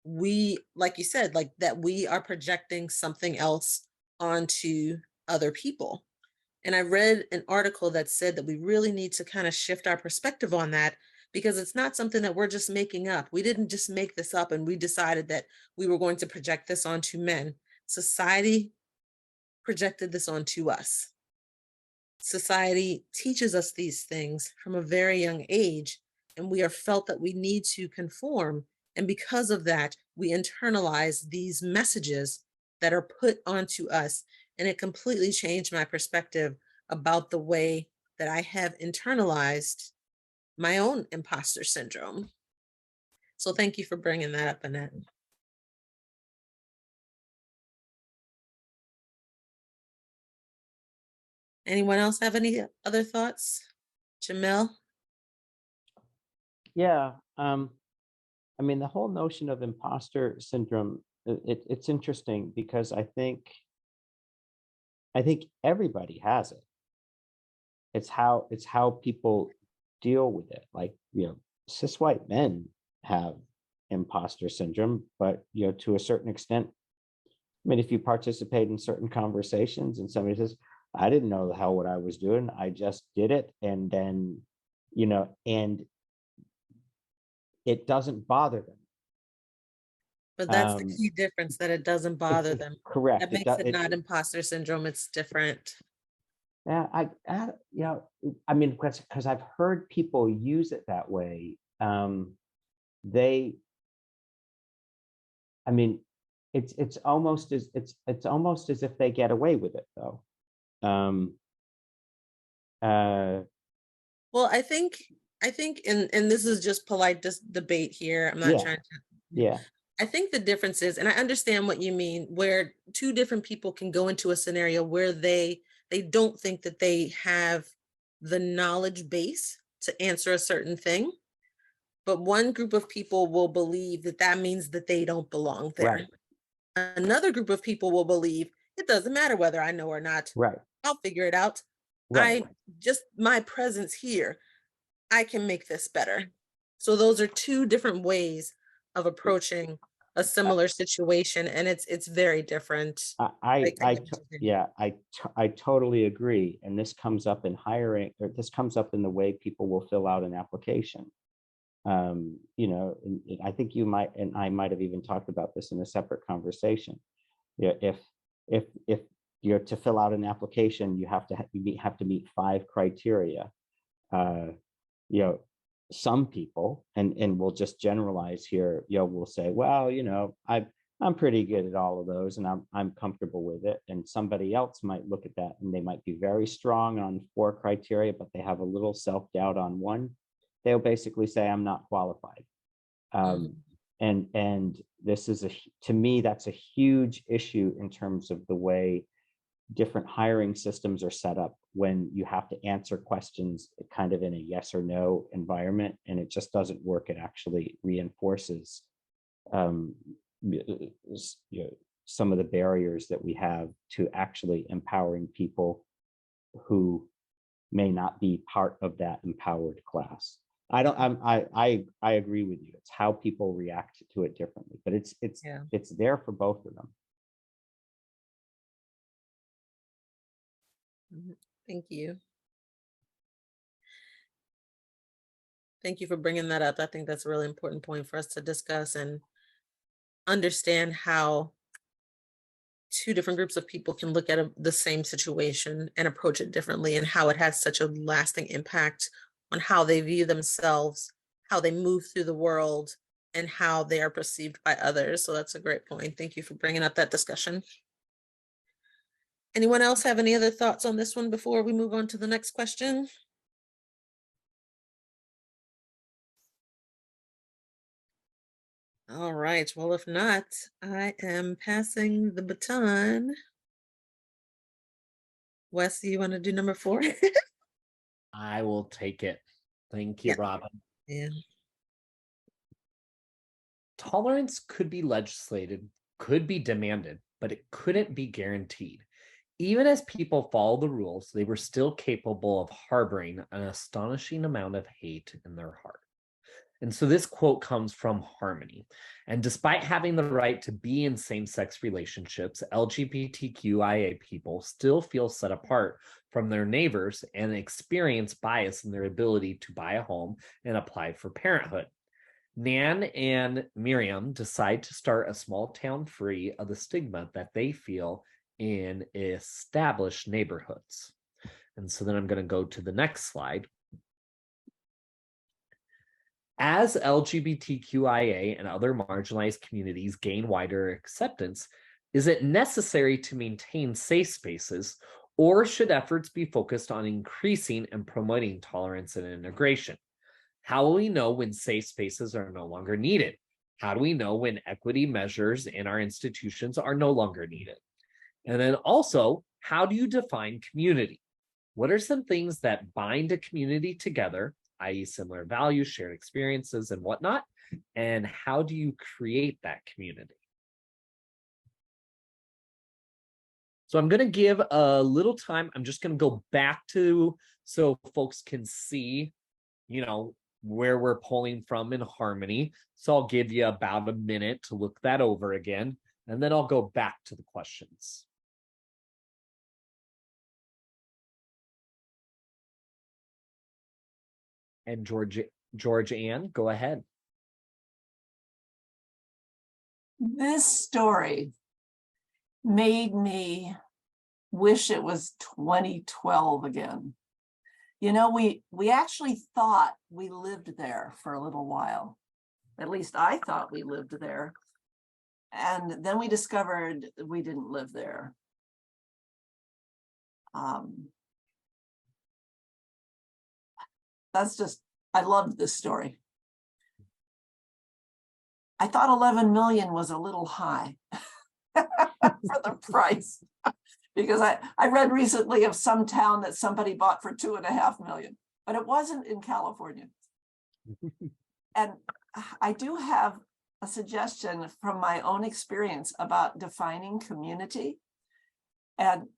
we, like you said, like that we are projecting something else onto other people. And I read an article that said that we really need to kind of shift our perspective on that, because it's not something that we're just making up. We didn't just make this up and we decided that we were going to project this onto men. Society projected this onto us. Society teaches us these things from a very young age, and we are felt that we need to conform. And because of that, we internalize these messages that are put onto us. And it completely changed my perspective about the way that I have internalized my own imposter syndrome. So thank you for bringing that up, Annette. Anyone else have any other thoughts? Jamil? Yeah, I mean, the whole notion of imposter syndrome, it's interesting because I think everybody has it. It's how people deal with it. Like, cis white men have imposter syndrome, but to a certain extent, I mean, if you participate in certain conversations and somebody says, I didn't know the hell what I was doing, I just did it, and then, and it doesn't bother them. But that's the key difference, that it doesn't bother them. Correct. That makes it not imposter syndrome, it's different. Yeah, I mean, because I've heard people use it that way. I mean, it's almost as if they get away with it though. Well, I think, and this is just polite debate here. I'm not trying to. Yeah. I think the difference is, and I understand what you mean, where two different people can go into a scenario where they don't think that they have the knowledge base to answer a certain thing. But one group of people will believe that that means that they don't belong there. Right. Another group of people will believe it doesn't matter whether I know or not. Right. I'll figure it out. Right. My presence here, I can make this better. So those are two different ways of approaching a similar situation, and it's very different. I totally agree. And this comes up in hiring, or this comes up in the way people will fill out an application. I think you might, and I might have even talked about this in a separate conversation. If you're to fill out an application, you have to meet 5 criteria. Some people, and we'll just generalize here, will say, well, I'm pretty good at all of those and I'm comfortable with it. And somebody else might look at that and they might be very strong on 4 criteria, but they have a little self-doubt on 1. They'll basically say, I'm not qualified. And this is to me, that's a huge issue in terms of the way different hiring systems are set up, when you have to answer questions kind of in a yes or no environment, and it just doesn't work. It actually reinforces some of the barriers that we have to actually empowering people who may not be part of that empowered class. I agree with you. It's how people react to it differently, but it's there for both of them. Thank you. Thank you for bringing that up. I think that's a really important point for us to discuss and understand how two different groups of people can look at the same situation and approach it differently, and how it has such a lasting impact on how they view themselves, how they move through the world, and how they are perceived by others. So that's a great point. Thank you for bringing up that discussion. Anyone else have any other thoughts on this one before we move on to the next question? All right, well, if not, I am passing the baton. Wes, you want to do number 4? I will take it. Thank you, Yeah. Robin. Yeah. Tolerance could be legislated, could be demanded, but it couldn't be guaranteed. Even as people followed the rules, they were still capable of harboring an astonishing amount of hate in their heart. And so this quote comes from Harmony. And despite having the right to be in same-sex relationships, LGBTQIA people still feel set apart from their neighbors and experience bias in their ability to buy a home and apply for parenthood. Nan and Miriam decide to start a small town free of the stigma that they feel in established neighborhoods. And so then I'm going to go to the next slide. As LGBTQIA and other marginalized communities gain wider acceptance, is it necessary to maintain safe spaces, or should efforts be focused on increasing and promoting tolerance and integration? How will we know when safe spaces are no longer needed? How do we know when equity measures in our institutions are no longer needed? And then also, how do you define community? What are some things that bind a community together, i.e. similar values, shared experiences, and whatnot? And how do you create that community? So I'm going to give a little time. I'm just going to go back to so folks can see, where we're pulling from in Harmony. So I'll give you about a minute to look that over again, and then I'll go back to the questions. And George Ann, go ahead. This story made me wish it was 2012 again. We actually thought we lived there for a little while. At least I thought we lived there. And then we discovered we didn't live there. I loved this story. I thought 11 million was a little high for the price. Because I read recently of some town that somebody bought for $2.5 million, but it wasn't in California. And I do have a suggestion from my own experience about defining community. And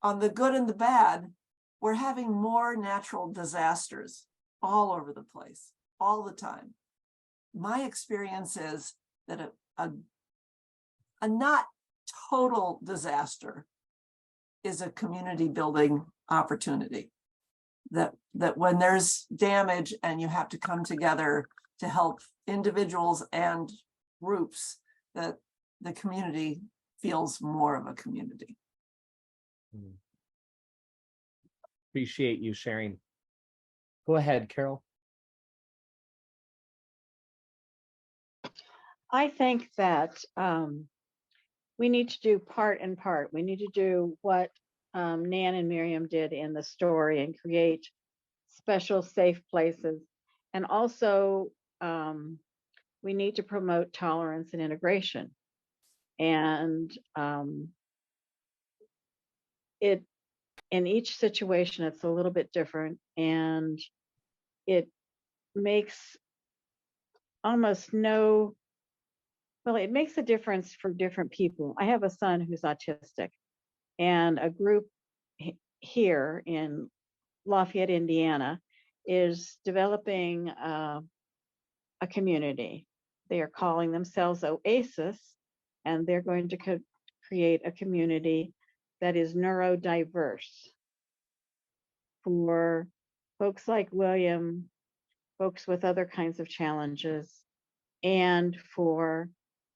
on the good and the bad, we're having more natural disasters all over the place, all the time. My experience is that a not total disaster is a community building opportunity. That when there's damage and you have to come together to help individuals and groups, that the community feels more of a community. Appreciate you sharing. Go ahead, Carol. I think that we need to do part and part. We need to do what Nan and Miriam did in the story and create special safe places. And also, we need to promote tolerance and integration. And in each situation, it's a little bit different, and it makes it makes a difference for different people. I have a son who's autistic, and a group here in Lafayette, Indiana, is developing a community. They are calling themselves Oasis, and they're going to create a community that is neurodiverse for folks like William, folks with other kinds of challenges, and for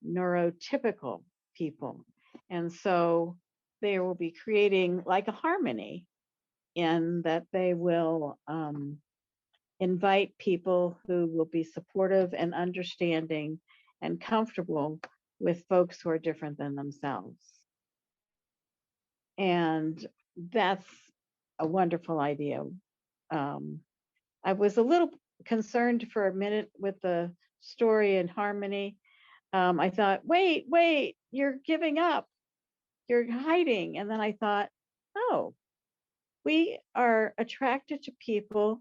neurotypical people. And so they will be creating like a harmony in that they will invite people who will be supportive and understanding and comfortable with folks who are different than themselves. And that's a wonderful idea. I was a little concerned for a minute with the story and harmony. I thought, wait, you're giving up, you're hiding. And then I thought, oh, we are attracted to people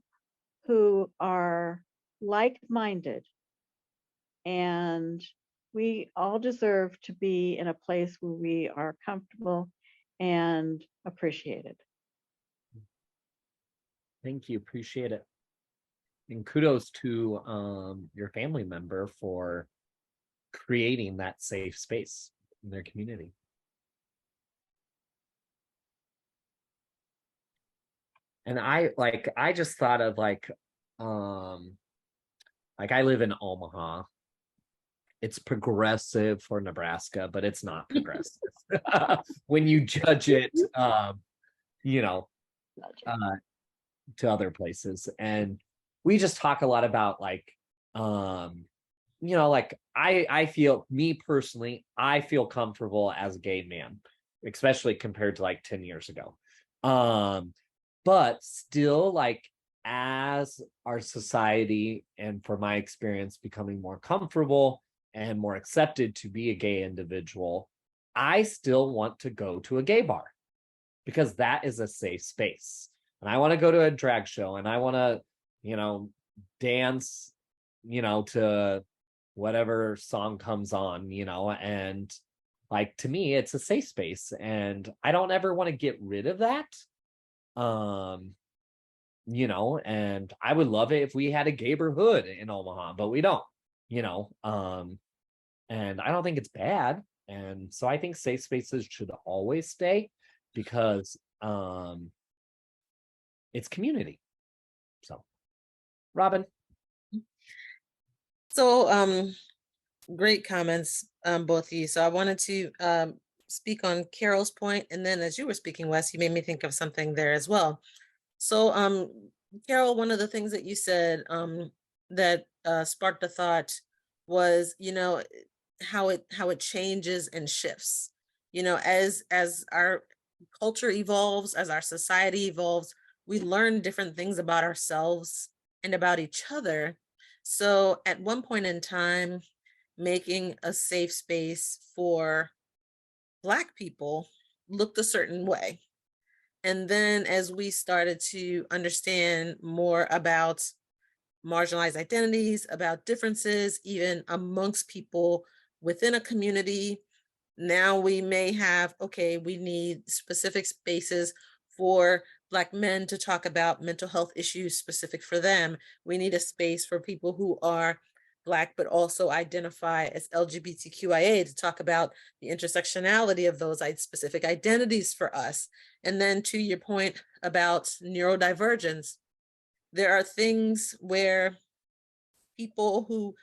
who are like-minded, and we all deserve to be in a place where we are comfortable and appreciated. Thank you, appreciate it. And kudos to your family member for creating that safe space in their community. And I just thought of like I live in Omaha. It's progressive for Nebraska, but it's not progressive when you judge it, you know, to other places. And we just talk a lot about like, you know, like I feel, me personally, I feel comfortable as a gay man, especially compared to like 10 years ago. But still, like, as our society, and for my experience, becoming more comfortable and more accepted to be a gay individual, I still want to go to a gay bar because that is a safe space. And I want to go to a drag show, and I want to, you know, dance, you know, to whatever song comes on, you know, and like, to me, it's a safe space, and I don't ever want to get rid of that. You know, and I would love it if we had a gayborhood in Omaha, but we don't, you know, and I don't think it's bad. And so I think safe spaces should always stay because it's community. So, Robin. So great comments, both of you. So I wanted to speak on Carol's point, and then as you were speaking, Wes, you made me think of something there as well. So Carol, one of the things that you said that sparked a thought was, you know, how it changes and shifts, you know, as our culture evolves, as our society evolves, we learn different things about ourselves and about each other. So at one point in time, making a safe space for Black people looked a certain way. And then as we started to understand more about marginalized identities, about differences, even amongst people within a community, now we may have, okay, we need specific spaces for Black men to talk about mental health issues specific for them. We need a space for people who are Black, but also identify as LGBTQIA to talk about the intersectionality of those specific identities for us. And then to your point about neurodivergence, there are things where people who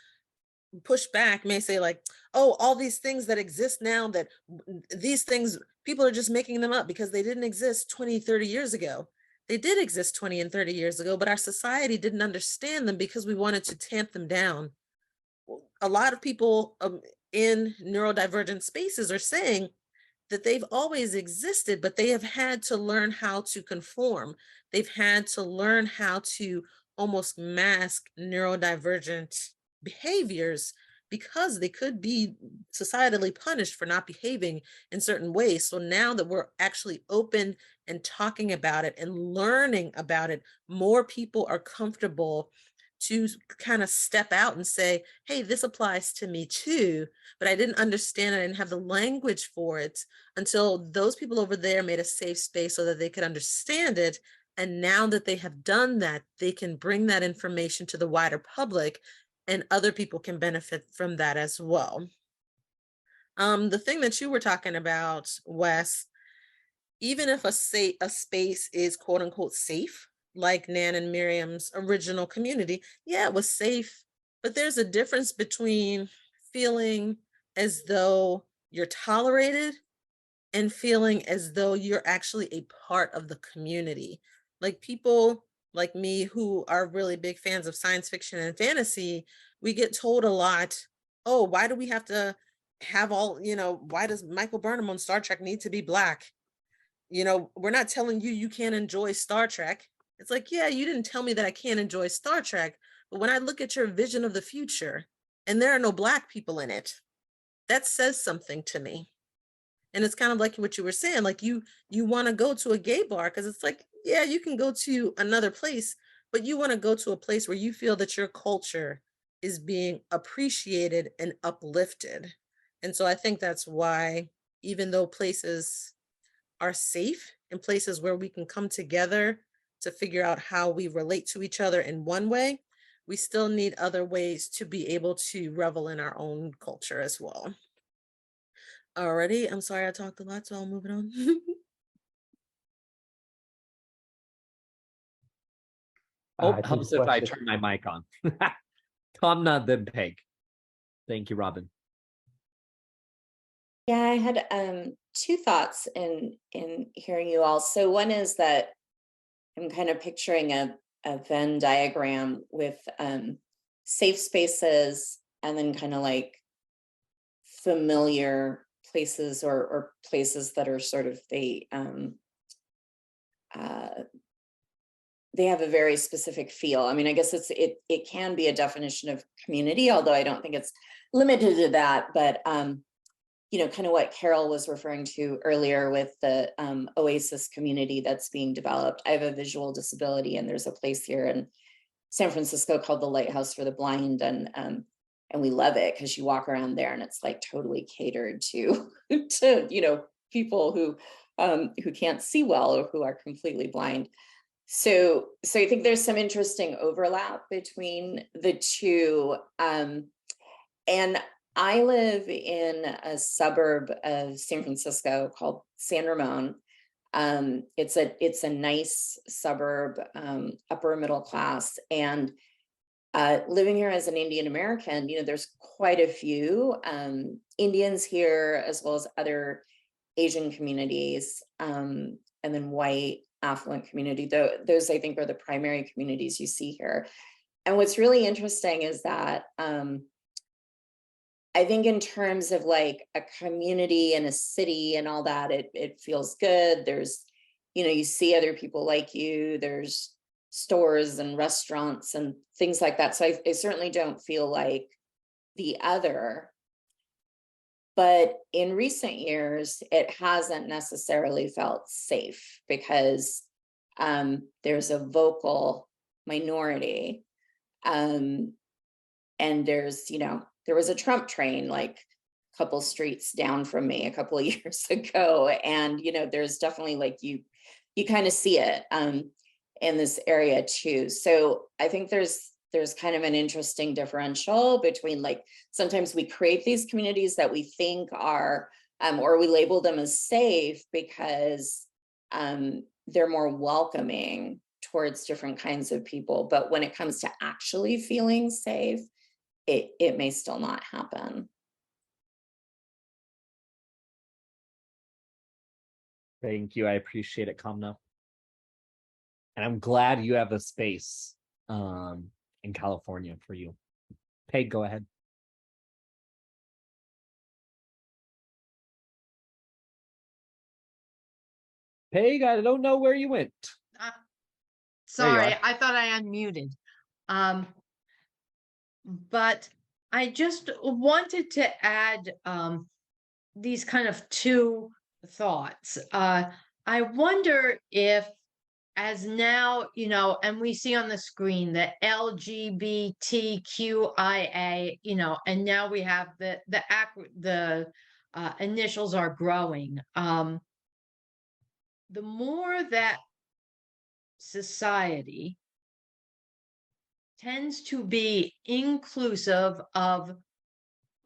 push back may say like, oh, all these things that exist now, that these things, people are just making them up because they didn't exist 20, 30 years ago. They did exist 20 and 30 years ago, but our society didn't understand them because we wanted to tamp them down. A lot of people in neurodivergent spaces are saying that they've always existed, but they have had to learn how to conform. They've had to learn how to almost mask neurodivergent behaviors because they could be societally punished for not behaving in certain ways. So now that we're actually open and talking about it and learning about it, more people are comfortable to kind of step out and say, hey, this applies to me too, but I didn't understand it, I didn't have the language for it until those people over there made a safe space so that they could understand it. And now that they have done that, they can bring that information to the wider public and other people can benefit from that as well. The thing that you were talking about, Wes, even if a space is quote unquote safe, like Nan and Miriam's original community, yeah, it was safe, but there's a difference between feeling as though you're tolerated and feeling as though you're actually a part of the community. Like people like me who are really big fans of science fiction and fantasy, we get told a lot, oh, why do we have to have all, why does Michael Burnham on Star Trek need to be Black? We're not telling you you can't enjoy Star Trek. It's like, yeah, you didn't tell me that I can't enjoy Star Trek, but when I look at your vision of the future and there are no Black people in it, that says something to me. And it's kind of like what you were saying, like you want to go to a gay bar because it's like, yeah, you can go to another place, but you want to go to a place where you feel that your culture is being appreciated and uplifted. And so I think that's why, even though places are safe and places where we can come together to figure out how we relate to each other in one way, we still need other ways to be able to revel in our own culture as well. Alrighty, I'm sorry I talked a lot, so I'll move it on. Oh, I think helps the if I question- turn my mic on. Kamna, then Peg. Thank you, Robin. Yeah, I had two thoughts in hearing you all. So one is that I'm kind of picturing a Venn diagram with safe spaces and then kind of like familiar places or places that are sort of they have a very specific feel. I mean, I guess it can be a definition of community, although I don't think it's limited to that. But kind of what Carol was referring to earlier with the Oasis community that's being developed. I have a visual disability, and there's a place here in San Francisco called the Lighthouse for the Blind, and we love it because you walk around there and it's like totally catered to people who can't see well or who are completely blind. So I think there's some interesting overlap between the two. And I live in a suburb of San Francisco called San Ramon. It's a nice suburb, upper middle class, and living here as an Indian American, there's quite a few Indians here, as well as other Asian communities, and then white affluent community. Those I think are the primary communities you see here. And what's really interesting is that I think in terms of like a community and a city and all that, it feels good. There's, you see other people like you. There's stores and restaurants and things like that. So I certainly don't feel like the other. But in recent years, it hasn't necessarily felt safe because there's a vocal minority. And there's, there was a Trump train like a couple streets down from me a couple of years ago. And, there's definitely like you kind of see it in this area too. So I think there's kind of an interesting differential between like, sometimes we create these communities that we think are, or we label them as safe because they're more welcoming towards different kinds of people. But when it comes to actually feeling safe, it may still not happen. Thank you. I appreciate it, Kamna. And I'm glad you have a space in California for you. Peg, go ahead. Peg, I don't know where you went. There you Sorry, are. I thought I unmuted. But I just wanted to add these kind of two thoughts. I wonder if, as now, and we see on the screen the LGBTQIA, and now we have the initials are growing. The more that society tends to be inclusive of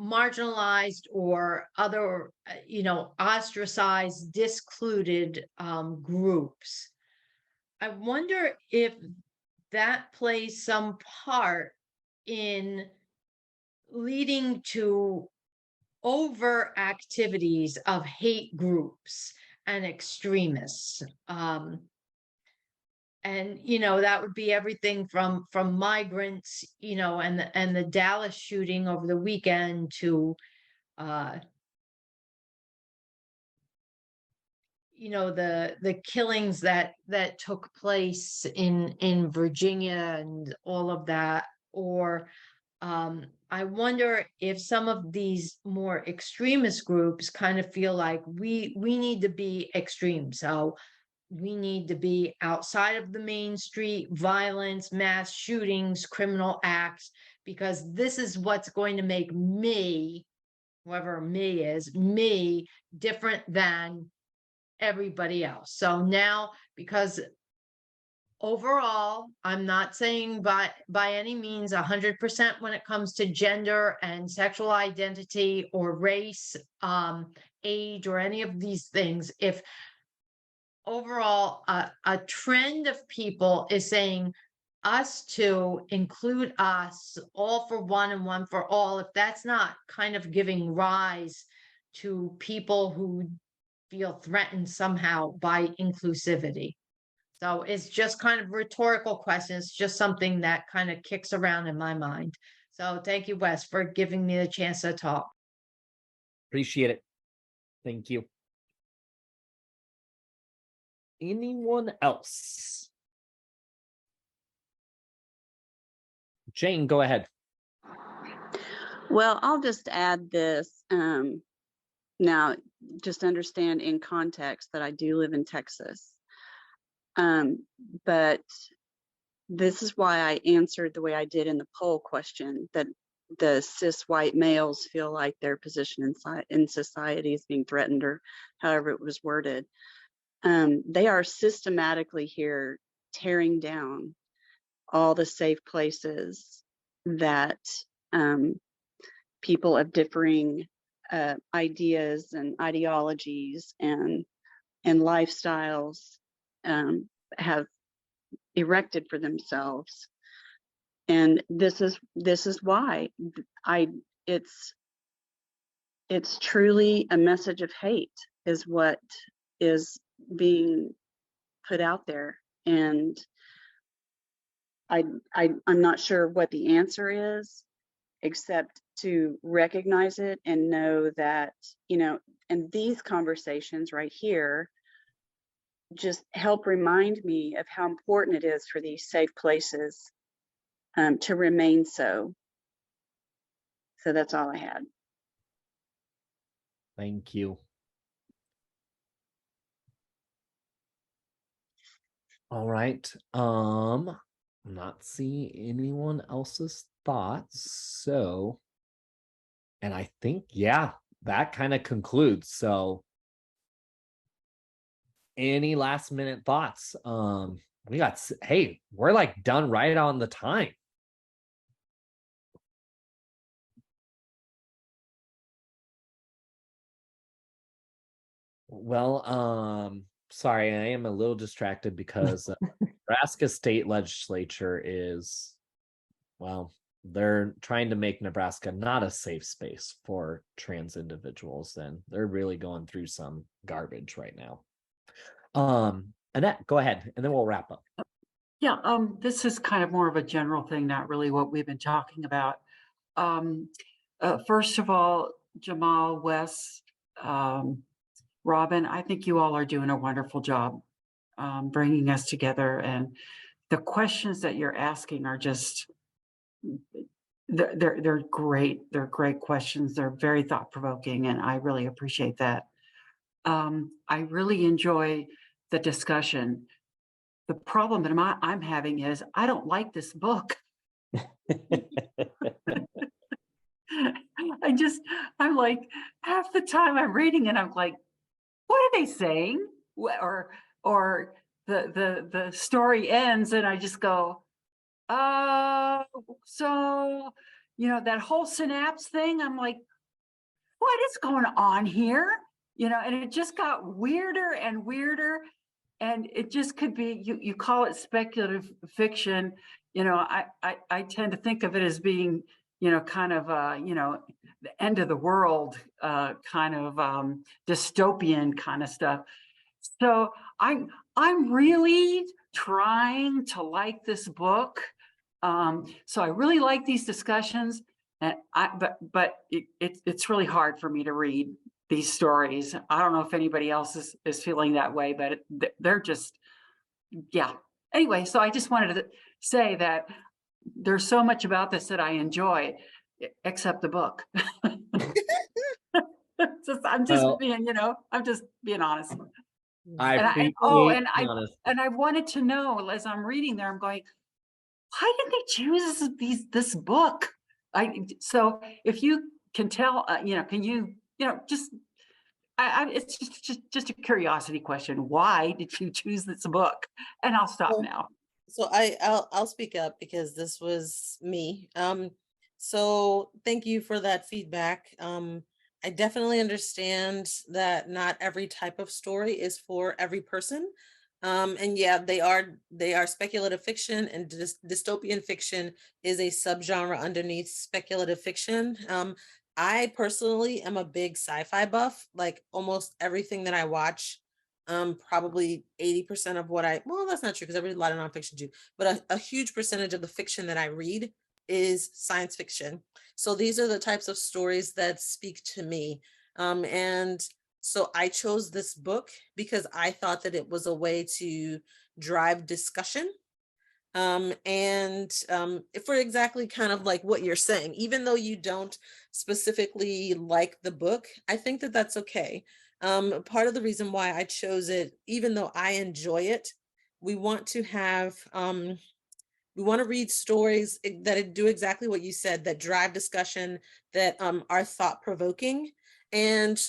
marginalized or other, ostracized, discluded groups, I wonder if that plays some part in leading to over activities of hate groups and extremists. And that would be everything from migrants, and the Dallas shooting over the weekend to the killings that took place in Virginia and all of that. Or I wonder if some of these more extremist groups kind of feel like we need to be extreme. So we need to be outside of the main street, violence, mass shootings, criminal acts, because this is what's going to make me, whoever me is, me different than everybody else. So now, because overall, I'm not saying by any means 100% when it comes to gender and sexual identity or race, age, or any of these things, if overall a trend of people is saying us to include us, all for one and one for all, if that's not kind of giving rise to people who feel threatened somehow by inclusivity. So it's just kind of rhetorical questions, just something that kind of kicks around in my mind. So thank you, Wes, for giving me the chance to talk. Appreciate it. Thank you. Anyone else? Jane, go ahead. Well, I'll just add this. Now, just understand in context that I do live in Texas. But this is why I answered the way I did in the poll question, that the cis white males feel like their position in society is being threatened, or however it was worded. They are systematically here tearing down all the safe places that people of differing ideas and ideologies and lifestyles have erected for themselves. And this is why it's truly a message of hate is what is being put out there. And I'm not sure what the answer is, except to recognize it and know that, and these conversations right here just help remind me of how important it is for these safe places to remain so. So that's all I had. Thank you. All right. I'm not seeing anyone else's thoughts. So, and I think, yeah, that kind of concludes. So any last minute thoughts? Hey, we're like done right on the time. Well, sorry, I am a little distracted because Nebraska state legislature is, well, they're trying to make Nebraska not a safe space for trans individuals, and they're really going through some garbage right now. Annette, go ahead, and then we'll wrap up. Yeah, this is kind of more of a general thing, not really what we've been talking about. First of all, Jamal, Wes, Robin, I think you all are doing a wonderful job bringing us together, and the questions that you're asking are just, they're great. They're great questions. They're very thought-provoking, and I really appreciate that. I really enjoy the discussion. The problem that I'm having is I don't like this book. I'm like, half the time I'm reading it, I'm like, what are they saying? Or the story ends and I just go, so, that whole synapse thing, I'm like, what is going on here? And it just got weirder and weirder. and it just could be, you call it speculative fiction. I tend to think of it as being, kind of, the end of the world, kind of dystopian kind of stuff. So I'm really trying to like this book. So I really like these discussions, and it's really hard for me to read these stories. I don't know if anybody else is feeling that way, but they're just, yeah. Anyway, so I just wanted to say that there's so much about this that I enjoy, except the book. I'm just Well, being, I'm just being honest. I And appreciate the honesty. I wanted to know, as I'm reading there, I'm going, why did they choose this book? So if you can tell, can you, just, it's just a curiosity question. Why did you choose this book? And I'll stop So- now. So I'll speak up because this was me. So thank you for that feedback. I definitely understand that not every type of story is for every person. And yeah, they are speculative fiction, and dystopian fiction is a subgenre underneath speculative fiction. I personally am a big sci-fi buff. Like almost everything that I watch, probably 80% of what well, that's not true because I read a lot of nonfiction too, but a huge percentage of the fiction that I read is science fiction. So these are the types of stories that speak to me. And so I chose this book because I thought that it was a way to drive discussion. For exactly kind of like what you're saying, even though you don't specifically like the book, I think that that's okay. Part of the reason why I chose it, even though I enjoy it, we want to read stories that do exactly what you said, that drive discussion, that are thought provoking. And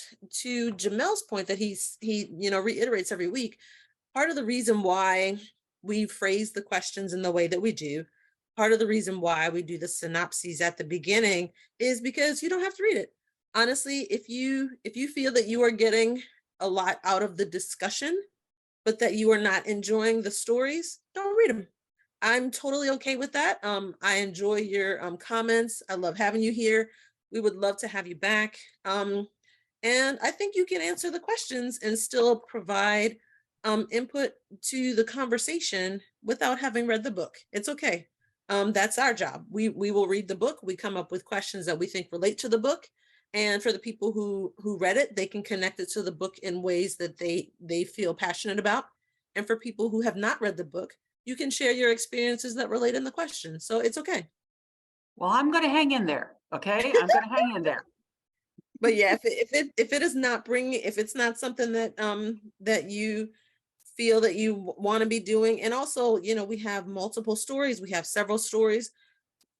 to Jamel's point that he reiterates every week, part of the reason why we phrase the questions in the way that we do, part of the reason why we do the synopses at the beginning is because you don't have to read it. Honestly, if you feel that you are getting a lot out of the discussion, but that you are not enjoying the stories, don't read them. I'm totally okay with that. I enjoy your comments. I love having you here. We would love to have you back. And I think you can answer the questions and still provide input to the conversation without having read the book. It's okay. That's our job. We will read the book. We come up with questions that we think relate to the book. And for the people who read it, they can connect it to the book in ways that they feel passionate about. And for people who have not read the book, you can share your experiences that relate in the question. So it's okay. Well, I'm going to hang in there. Okay. I'm going to hang in there. But yeah, if it is not bringing, if it's not something that that you feel that you want to be doing, and also, we have multiple stories, we have several stories.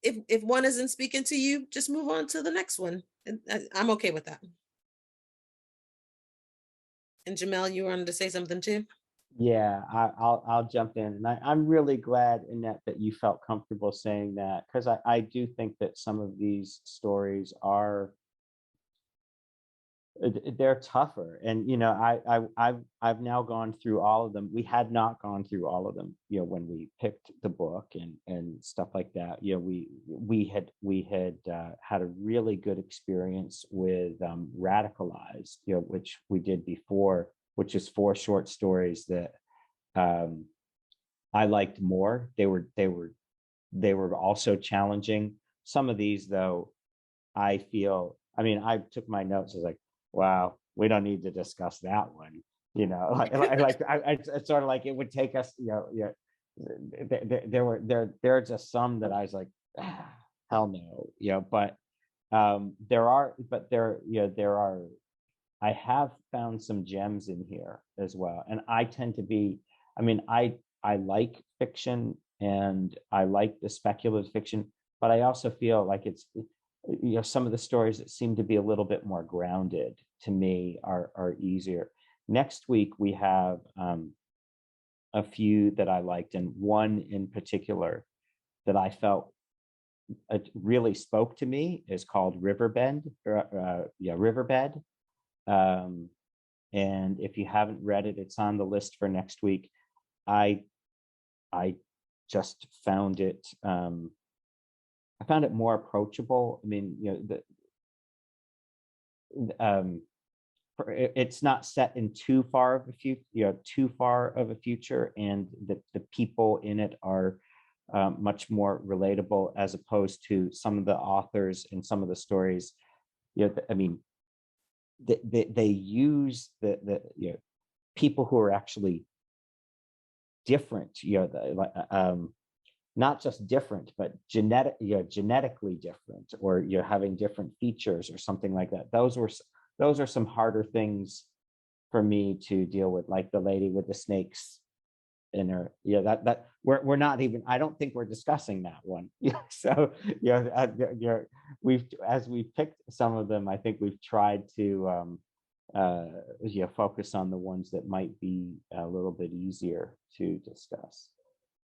If one isn't speaking to you, just move on to the next one. And I'm okay with that. And Jamel, you wanted to say something too? Yeah, I'll jump in, and I'm really glad, Annette, that you felt comfortable saying that, because I do think that some of these stories are they're tougher, and I've now gone through all of them. We had not gone through all of them, when we picked the book and stuff like that. We had had a really good experience with Radicalized, which we did before, which is 4 short stories that I liked more. They were also challenging. Some of these, though, I took my notes. I was like, wow, we don't need to discuss that one. It's sort of like it would take us, there are just some that I was like, hell no, but there are, I have found some gems in here as well. And I tend to be, I like fiction and I like the speculative fiction, but I also feel like it's, some of the stories that seem to be a little bit more grounded to me are easier. Next week, we have a few that I liked, and one in particular that I felt really spoke to me is called Riverbed. And if you haven't read it, it's on the list for next week. I just found it, I found it more approachable. I mean, it's not set in too far of a future, and the people in it are much more relatable, as opposed to some of the authors and some of the stories. I mean, they use the people who are actually different, not just different, but genetically different, or you're having different features or something like that. Those are some harder things for me to deal with, like the lady with the snakes in her. That we're not even, I don't think we're discussing that one. So as we've picked some of them, I think we've tried to focus on the ones that might be a little bit easier to discuss.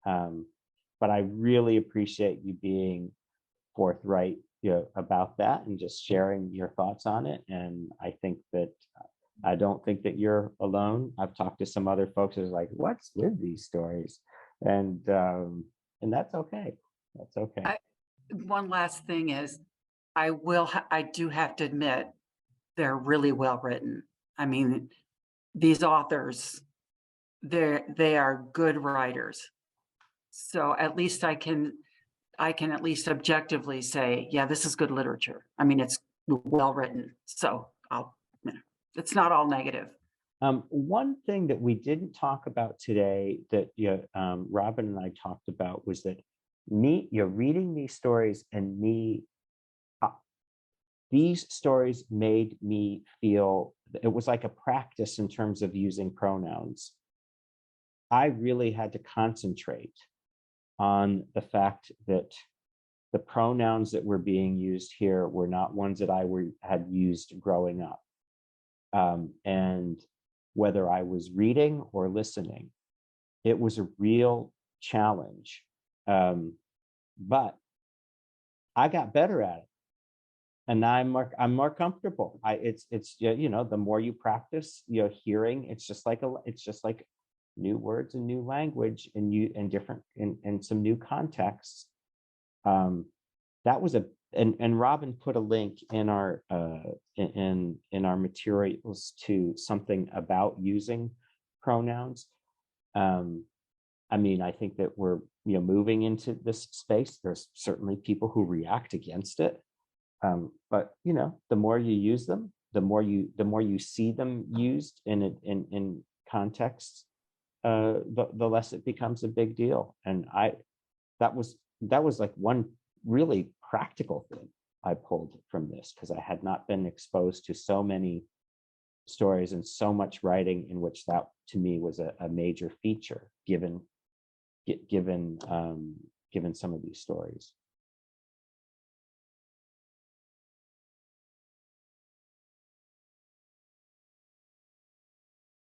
But I really appreciate you being forthright about that and just sharing your thoughts on it. And I think that I don't think that you're alone. I've talked to some other folks who's like, what's with these stories? And that's okay. That's okay. One last thing is, I do have to admit, they're really well written. I mean, these authors, they are good writers. So at least I can at least objectively say, yeah, this is good literature. I mean, it's well written. So it's not all negative. One thing that we didn't talk about today that Robin and I talked about was that reading these stories, and these stories made me feel it was like a practice in terms of using pronouns. I really had to concentrate on the fact that the pronouns that were being used here were not ones that I had used growing up. And whether I was reading or listening, it was a real challenge. But I got better at it, and now I'm more comfortable. It's the more you practice, hearing, it's just like new words and new language and different and some new contexts. That was and Robin put a link in our in our materials to something about using pronouns. I mean, I think that we're moving into this space. There's certainly people who react against it, but the more you use them, the more you see them used in contexts, the less it becomes a big deal. And that was like one really practical thing I pulled from this, because I had not been exposed to so many stories and so much writing in which that to me was a major feature, given some of these stories.